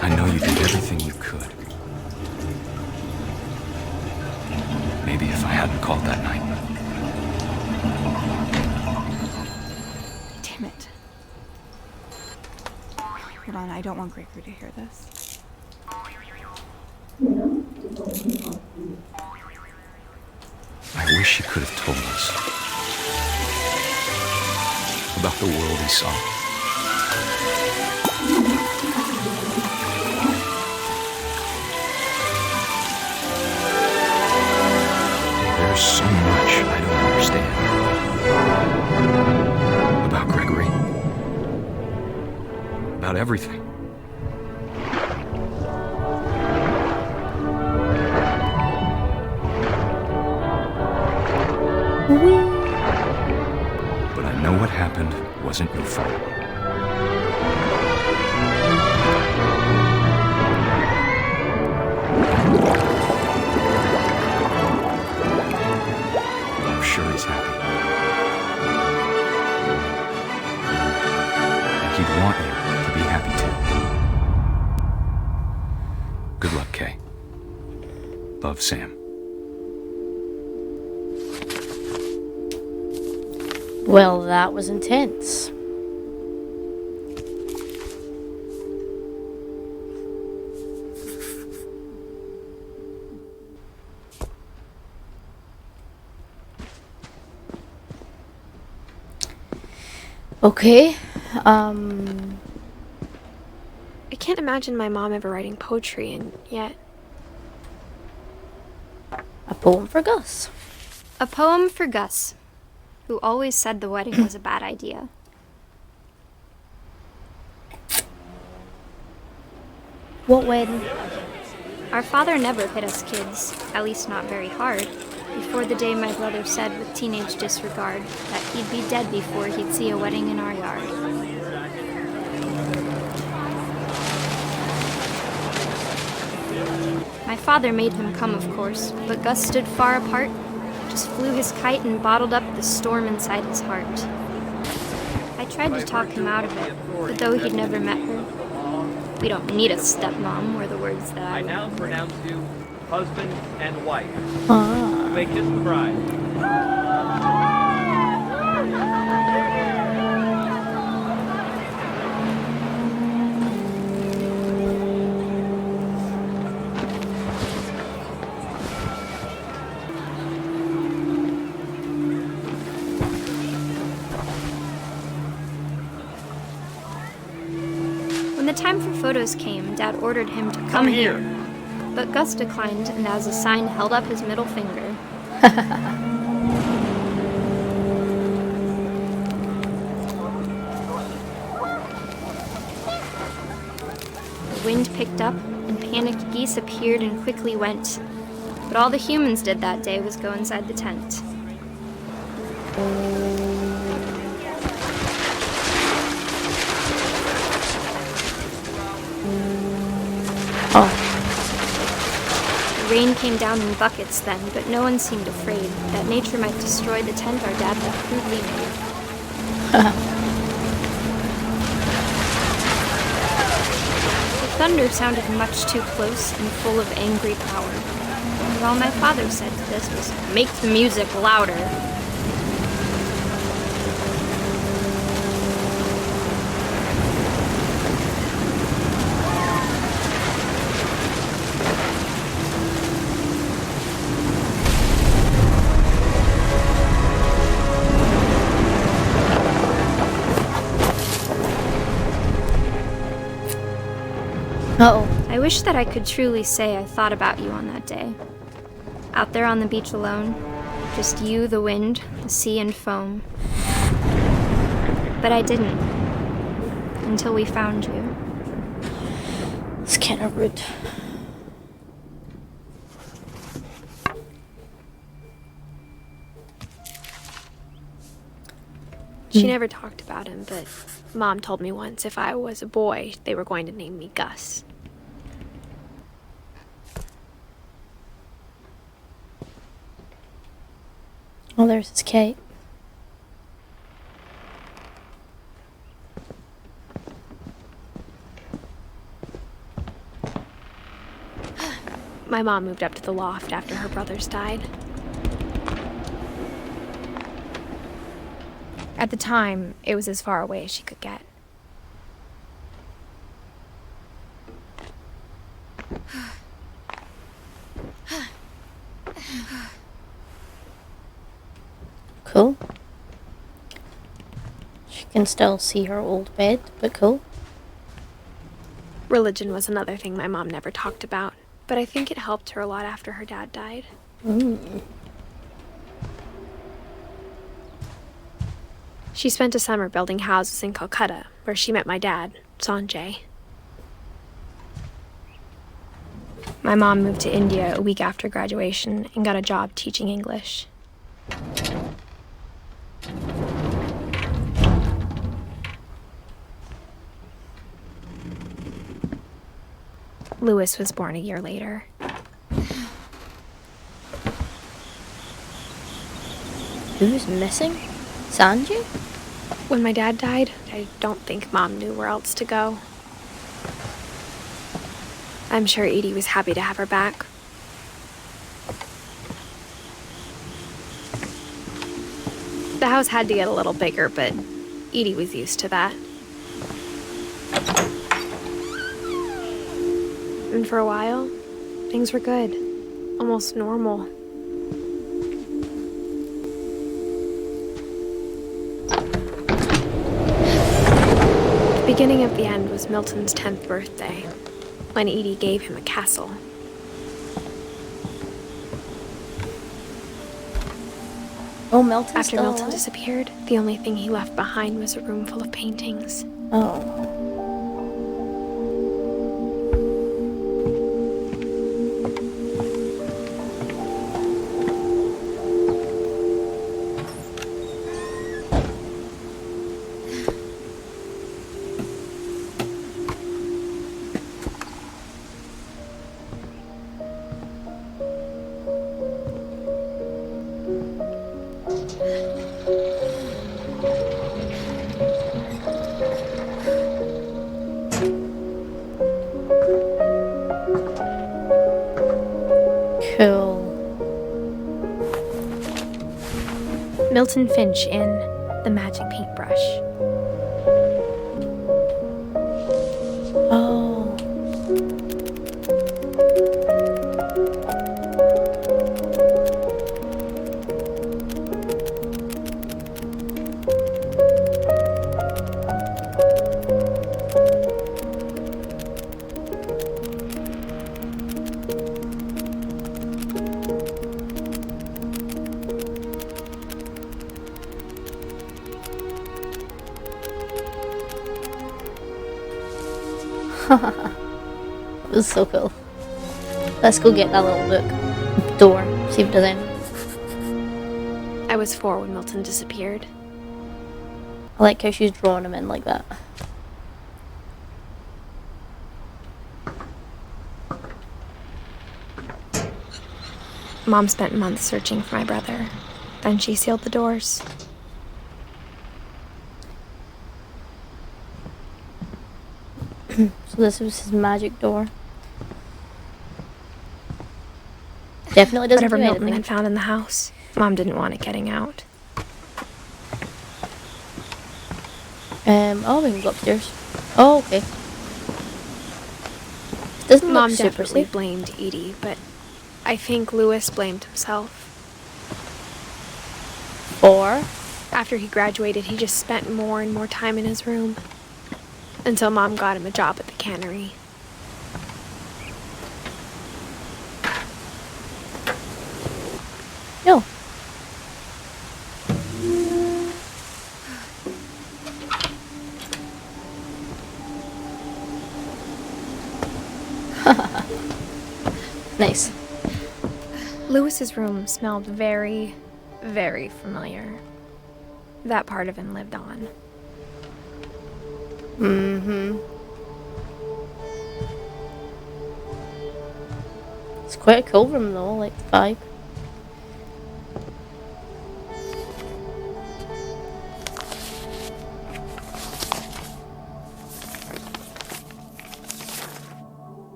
I know you did everything you could. Maybe if I hadn't called that night. Damn it. Hold on, I don't want Gregory to hear this. I wish he could have told us about the world he saw. There's so much I don't understand about Gregory, about everything. But I know what happened wasn't your fault. I'm sure he's happy. And he'd want you to be happy too. Good luck, Kay. Love, Sam. Well, that was intense. Okay, I can't imagine my mom ever writing poetry, and yet... a poem for Gus. A poem for Gus, who always said the wedding was a bad idea. What wedding? Our father never hit us kids, at least not very hard, before the day my brother said with teenage disregard that he'd be dead before he'd see a wedding in our yard. My father made him come, of course, but Gus stood far apart, just flew his kite and bottled up the storm inside his heart. I tried to talk him out of it, but though he'd never met her, "We don't need a stepmom," were the words that I now pronounce you husband and wife. Ah. You may kiss the bride. the time for photos came, Dad ordered him to come here. But Gus declined, and as a sign held up his middle finger. The wind picked up, and panicked geese appeared and quickly went. But all the humans did that day was go inside the tent. The rain came down in buckets then, but no one seemed afraid that nature might destroy the tent our dad had crudely made. The thunder sounded much too close and full of angry power. And all my father said to this was, "Make the music louder." Uh-oh. I wish that I could truly say I thought about you on that day. Out there on the beach alone, just you, the wind, the sea, and foam. But I didn't. Until we found you. It's kind of rude. She never talked about him, but Mom told me once if I was a boy, they were going to name me Gus. Oh, there's his Kate. My mom moved up to the loft after her brothers died. At the time, it was as far away as she could get. Cool. She can still see her old bed, but cool. Religion was another thing my mom never talked about, but I think it helped her a lot after her dad died. She spent a summer building houses in Calcutta, where she met my dad, Sanjay. My mom moved to India a week after graduation and got a job teaching English. Louis was born a year later. Who's missing? Sanjay? When my dad died, I don't think Mom knew where else to go. I'm sure Edie was happy to have her back. The house had to get a little bigger, but Edie was used to that. And for a while, things were good. Almost normal. The beginning of the end was Milton's 10th birthday, when Edie gave him a castle. Oh, Milton. After Milton disappeared, the only thing he left behind was a room full of paintings. Oh. Cool. Milton Finch in The Magic Paintbrush. Oh. It was so cool. Let's go get that little book. Door. See if it does anything. I was 4 when Milton disappeared. I like how she's drawing him in like that. Mom spent months searching for my brother. Then she sealed the doors. So this was his magic door. Definitely doesn't Whatever do Milton anything. had found in the house, Mom didn't want it getting out. Oh, we can go upstairs. Oh, okay. It doesn't Mom look super definitely safe. blamed Edie, but I think Lewis blamed himself. Or After he graduated, he just spent more and more time in his room. Until Mom got him a job at the cannery. no. Nice. Lewis's room smelled very, very familiar. That part of him lived on. Mm-hmm. It's quite a cool room though, like 5.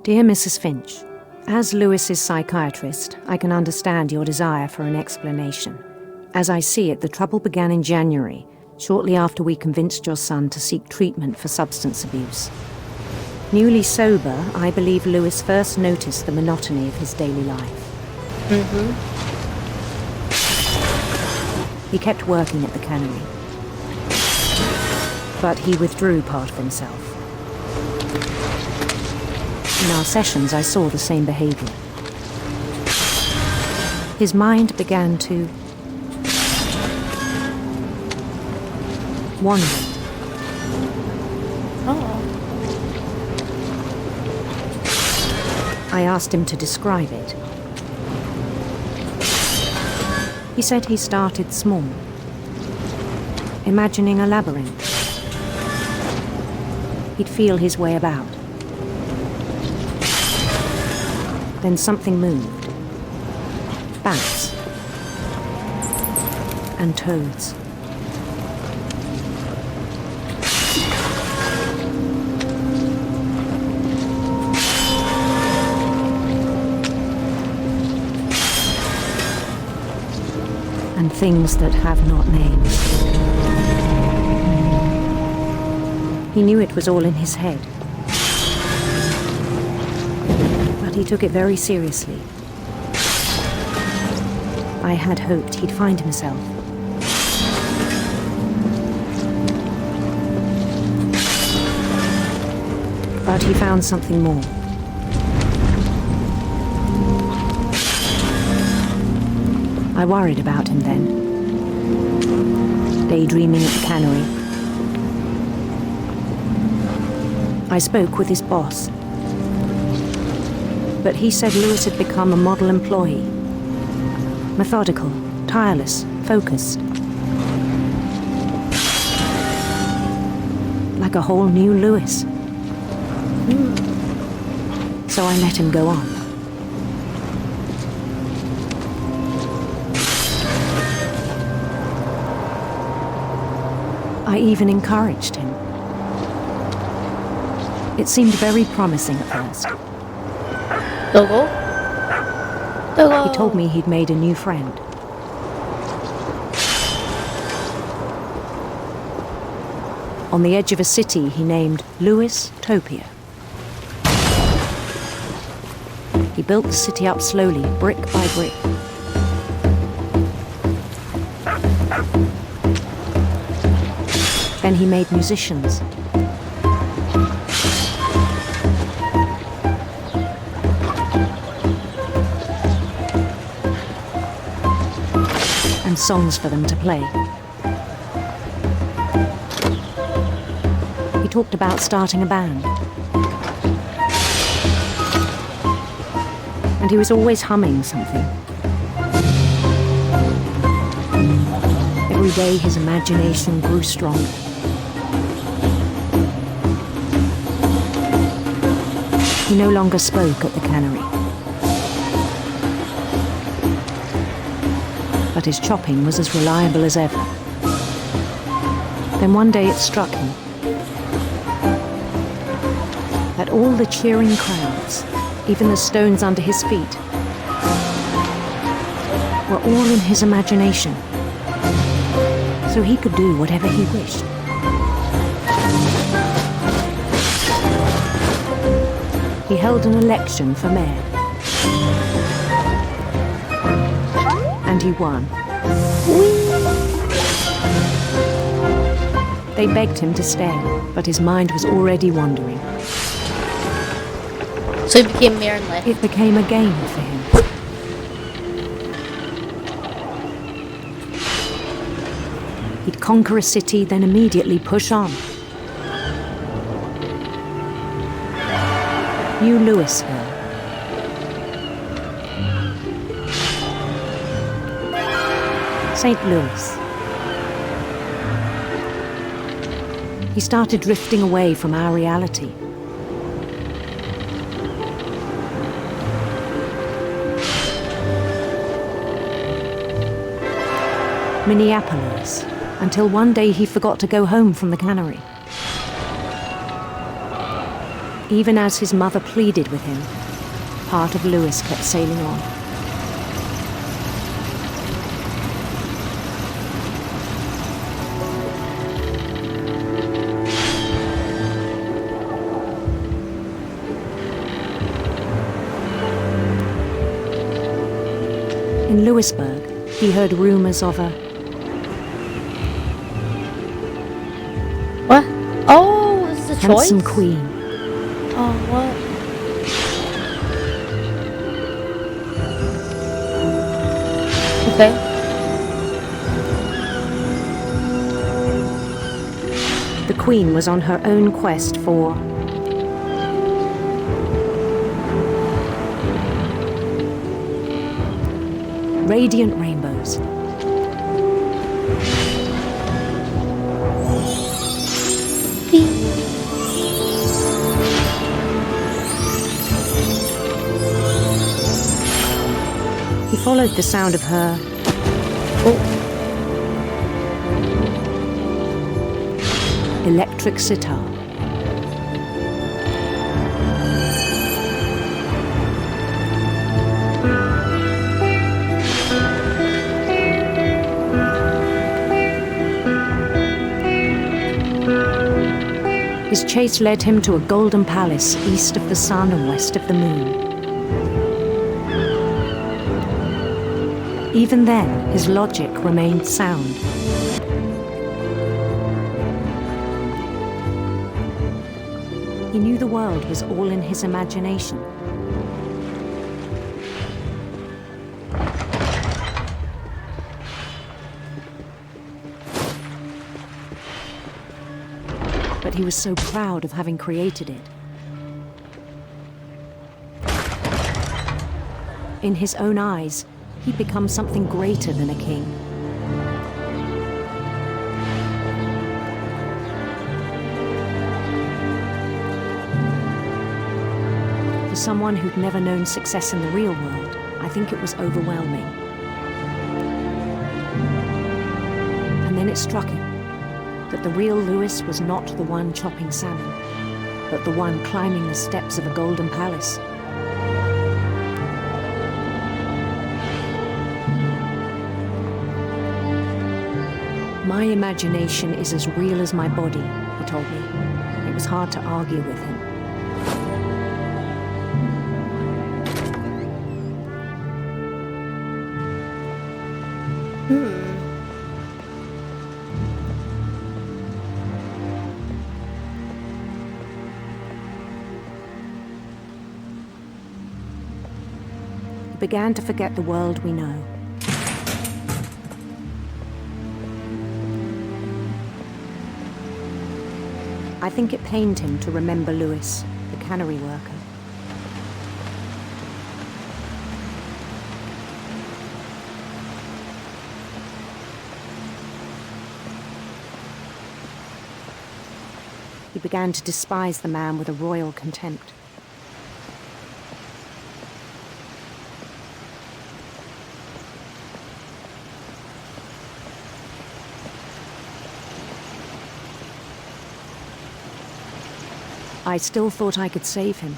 Dear Mrs. Finch, as Lewis's psychiatrist, I can understand your desire for an explanation. As I see it, the trouble began in January, shortly after we convinced your son to seek treatment for substance abuse. Newly sober, I believe Lewis first noticed the monotony of his daily life. Mm-hmm. He kept working at the cannery, but he withdrew part of himself. In our sessions, I saw the same behavior. His mind began to wander. Oh. I asked him to describe it. He said he started small, imagining a labyrinth. He'd feel his way about. Then something moved. Bats. And toads. And things that have not names. He knew it was all in his head. But he took it very seriously. I had hoped he'd find himself. But he found something more. I worried about him then. Daydreaming at the cannery. I spoke with his boss. But he said Lewis had become a model employee. Methodical, tireless, focused. Like a whole new Lewis. So I let him go on. I even encouraged him. It seemed very promising at first. Dogo? Dogo! He told me he'd made a new friend. On the edge of a city he named Lewis Topia. He built the city up slowly, brick by brick. Then he made musicians. And songs for them to play. He talked about starting a band. and he was always humming something. Every day his imagination grew stronger. He no longer spoke at the cannery. But his chopping was as reliable as ever. Then one day it struck him that all the cheering crowds, even the stones under his feet, were all in his imagination, so he could do whatever he wished. He held an election for mayor, and he won. They begged him to stay, but his mind was already wandering. So he became mayor and left. It became a game for him. He'd conquer a city, then immediately push on. New Louisville. St. Louis. He started drifting away from our reality. Minneapolis, until one day he forgot to go home from the cannery. Even as his mother pleaded with him, part of Louis kept sailing on. In Louisburg, he heard rumors of a... What? Oh, it's the choice? handsome queen. Oh, what? Okay. The queen was on her own quest for... radiant rainbows. He followed the sound of her... electric sitar. His chase led him to a golden palace east of the sun and west of the moon. Even then, his logic remained sound. He knew the world was all in his imagination. But he was so proud of having created it. In his own eyes, he'd become something greater than a king. For someone who'd never known success in the real world, I think it was overwhelming. And then it struck him that the real Louis was not the one chopping salmon, but the one climbing the steps of a golden palace. My imagination is as real as my body, he told me. It was hard to argue with him. He began to forget the world we know. I think it pained him to remember Louis, the cannery worker. He began to despise the man with a royal contempt. I still thought I could save him.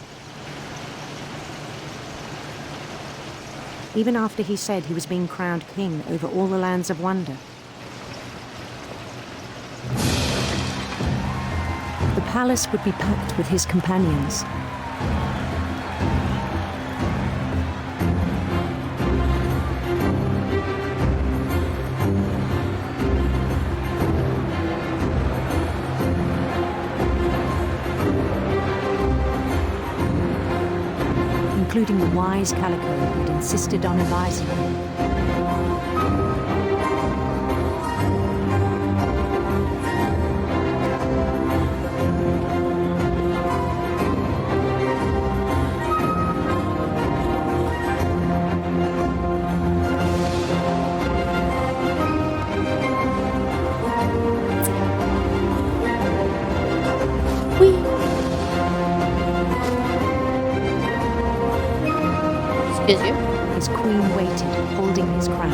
Even after he said he was being crowned king over all the lands of wonder. The palace would be packed with his companions. Including the wise Calico who'd insisted on advising him. His queen waited, holding his crown.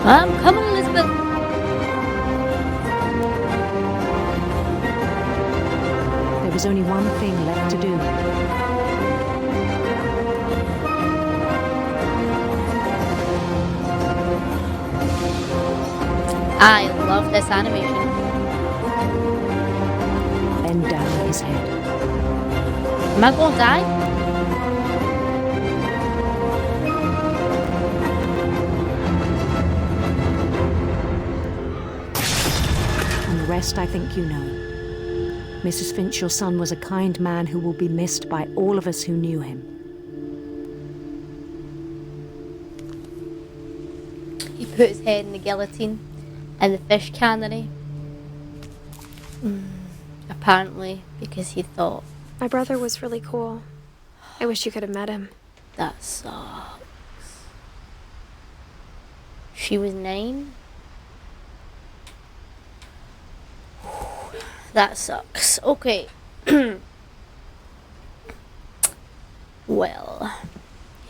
I'm coming, Elizabeth. There was only one thing left to do. I love this animation. Bend down his head. Am I gonna die? The rest I think you know. Mrs. Finch, your son was a kind man who will be missed by all of us who knew him. He put his head in the guillotine and the fish cannery. Apparently, because he thought... My brother was really cool. I wish you could have met him. That sucks. She was 9? That sucks. Okay. Well,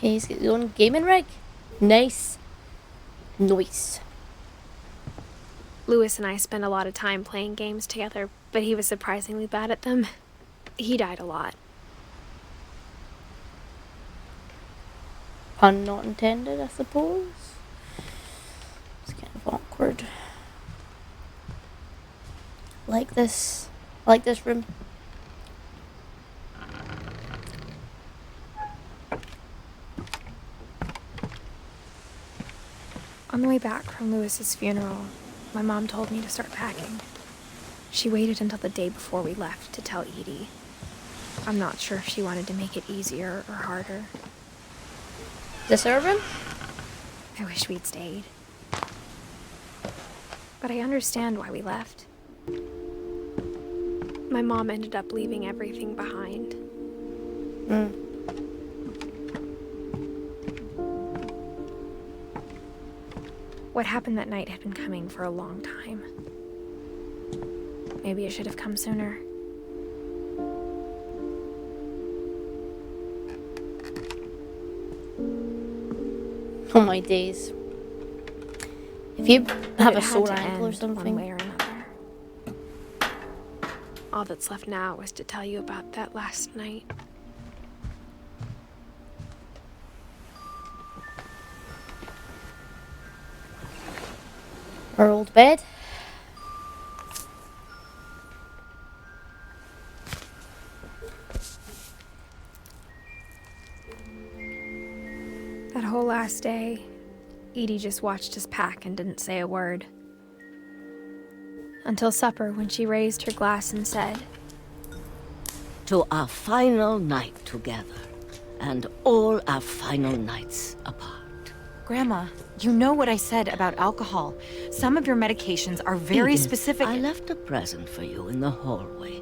he's got his own gaming rig. Nice. Nice. Lewis and I spent a lot of time playing games together, but he was surprisingly bad at them. He died a lot. Pun not intended, I suppose. It's kind of awkward. Like this room. On the way back from Lewis's funeral, my mom told me to start packing. She waited until the day before we left to tell Edie. I'm not sure if she wanted to make it easier or harder. This our room? I wish we'd stayed. But I understand why we left. My mom ended up leaving everything behind. What happened that night had been coming for a long time. Maybe it should have come sooner. Oh my days. If you have It a had sore to ankle or end something. one way or another. All that's left now is to tell you about that last night. Our old bed. That whole last day, Edie just watched us pack and didn't say a word. Until supper, when she raised her glass and said, "To our final night together, and all our final nights apart." Grandma, you know what I said about alcohol. Some of your medications are very Edith, specific. I left a present for you in the hallway.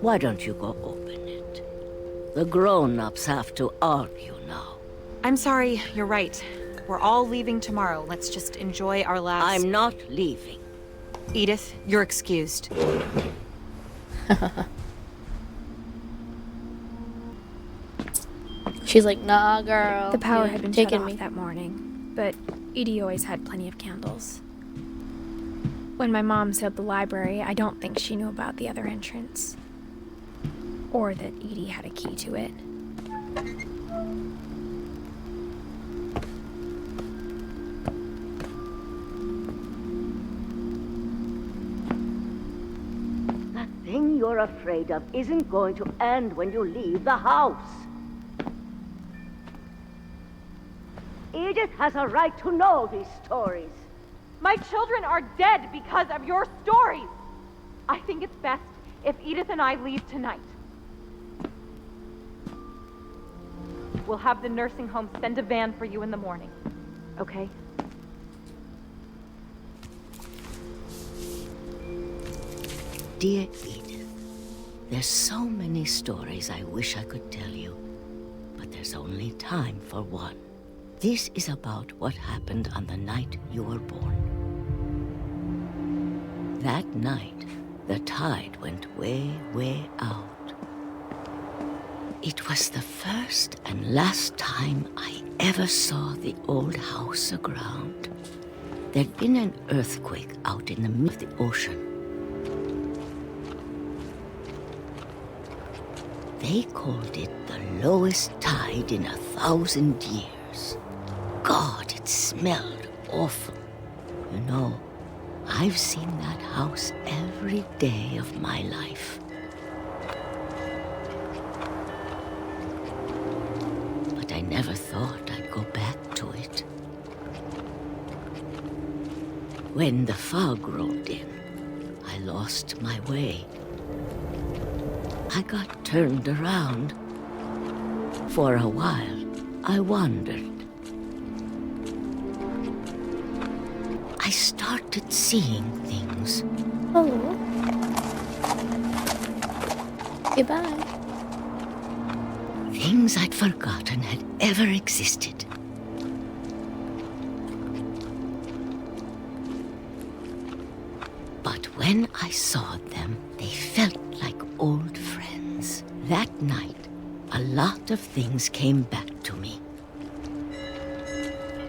Why don't you go open it? The grown-ups have to argue now. I'm sorry, you're right. We're all leaving tomorrow. Let's just enjoy our last... I'm not leaving. Edith, you're excused. She's like, nah, girl. The power you had been shut taking off me. that morning, but Edie always had plenty of candles. When my mom sealed the library, I don't think she knew about the other entrance. Or that Edie had a key to it. That thing you're afraid of isn't going to end when you leave the house. Edith has a right to know these stories. My children are dead because of your stories. I think it's best if Edith and I leave tonight. We'll have the nursing home send a van for you in the morning, okay? Dear Edith, there's so many stories I wish I could tell you, but there's only time for one. This is about what happened on the night you were born. That night, the tide went way, way out. It was the first and last time I ever saw the old house aground. There'd been an earthquake out in the middle of the ocean. They called it the lowest tide in 1,000 years. God, it smelled awful. You know, I've seen that house every day of my life. But I never thought I'd go back to it. When the fog rolled in, I lost my way. I got turned around. For a while, I wandered. I started seeing things. Hello. Goodbye. Things I'd forgotten had ever existed. But when I saw them, they felt like old friends. That night, a lot of things came back to me.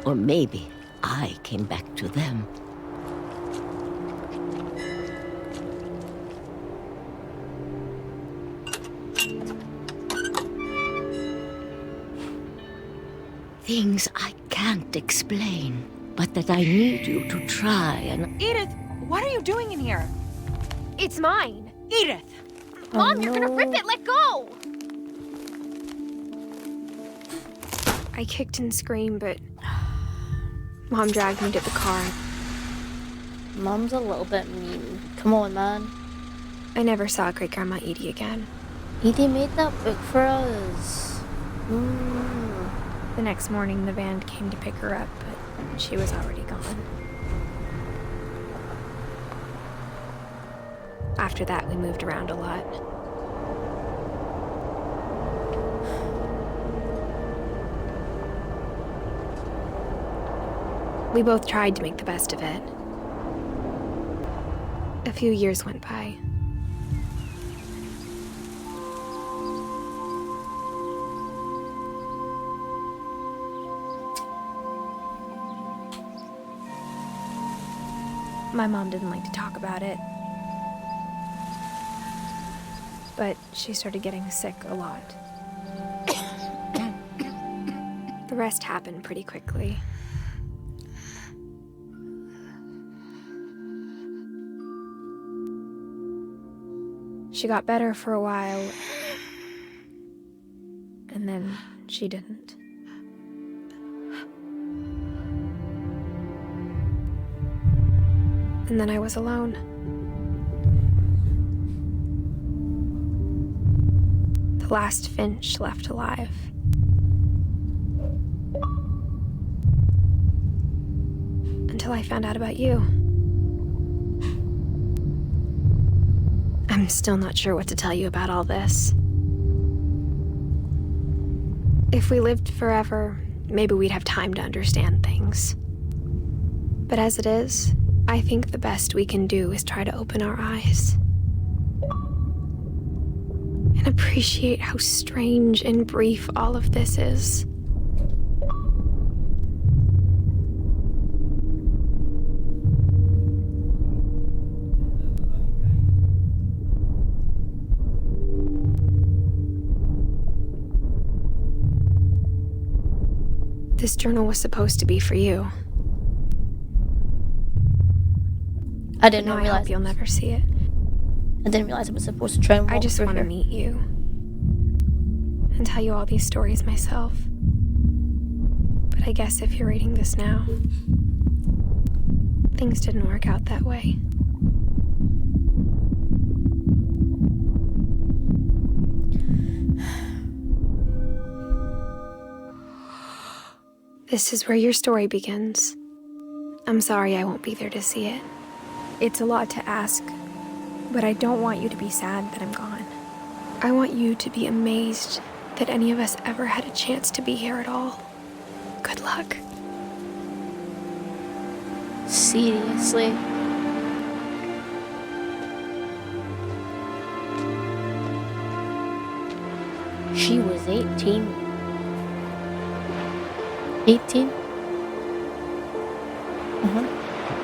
Or maybe I came back to them. Things I can't explain, but that I need you to try and... Edith, what are you doing in here? It's mine. Edith! Mom, you're gonna rip it! Let go! I kicked and screamed, but Mom dragged me to the car. Mom's a little bit mean. Come on, man. I never saw Great Grandma Edie again. Edie made that book for us. The next morning, the van came to pick her up, but she was already gone. After that, we moved around a lot. We both tried to make the best of it. A few years went by. My mom didn't like to talk about it. But she started getting sick a lot. The rest happened pretty quickly. She got better for a while, and then she didn't. And then I was alone. The last Finch left alive. Until I found out about you. I'm still not sure what to tell you about all this. If we lived forever, maybe we'd have time to understand things. But as it is, I think the best we can do is try to open our eyes. can't appreciate how strange and brief all of this is. This journal was supposed to be for you. I didn't I realize hope you'll never see it. I didn't realize I was supposed to try and walk I just through want to here. meet you and tell you all these stories myself. But I guess if you're reading this now, things didn't work out that way. This is where your story begins. I'm sorry I won't be there to see it. It's a lot to ask, but I don't want you to be sad that I'm gone. I want you to be amazed that any of us ever had a chance to be here at all. Good luck. Seriously? She was 18. 18?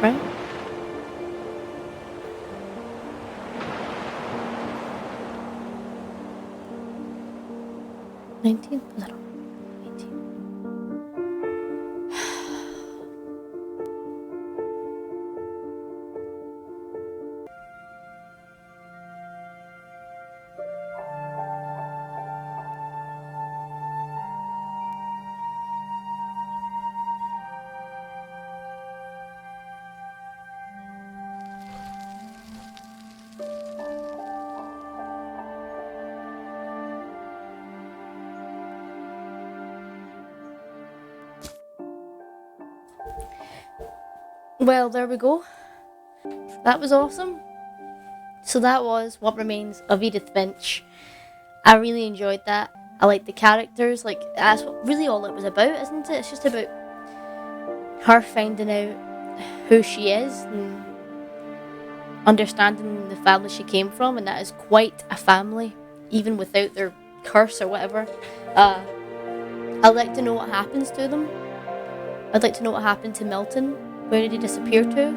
Right? $19? I don't know. 18. Well, there we go. That was awesome. So that was What Remains of Edith Finch. I really enjoyed that. I liked the characters. Like, that's really all it was about, isn't it? It's just about her finding out who she is and understanding the family she came from, and that is quite a family, even without their curse or whatever. I'd like to know what happens to them. I'd like to know what happened to Milton. Where did he disappear to?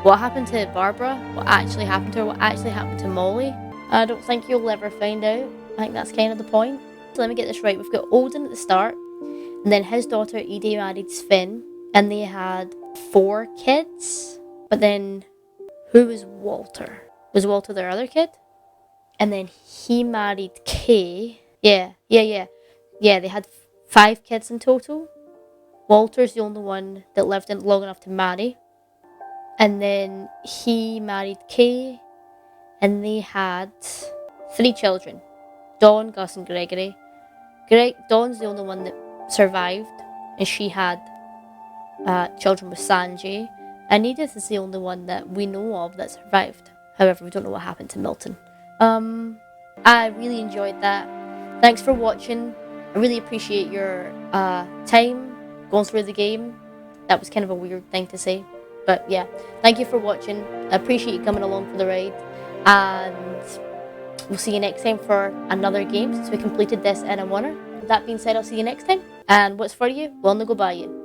What happened to Barbara? What actually happened to her? What actually happened to Molly? I don't think you'll ever find out. I think that's kind of the point. So let me get this right. We've got Odin at the start, and then his daughter Edie married Sven, and they had 4 kids. But then, who was Walter? Was Walter their other kid? And then he married Kay. Yeah, they had 5 kids in total. Walter's the only one that lived in long enough to marry. And then he married Kay, and they had 3 children. Dawn, Gus, and Gregory. Dawn's the only one that survived, and she had children with Sanjay. And Edith is the only one that we know of that survived. However, we don't know what happened to Milton. I really enjoyed that. Thanks for watching. I really appreciate your time going through the game. That was kind of a weird thing to say. But yeah, thank you for watching. I appreciate you coming along for the ride. And we'll see you next time for another game, since we completed this in a winner. With that being said, I'll see you next time. And what's for you will not go by you.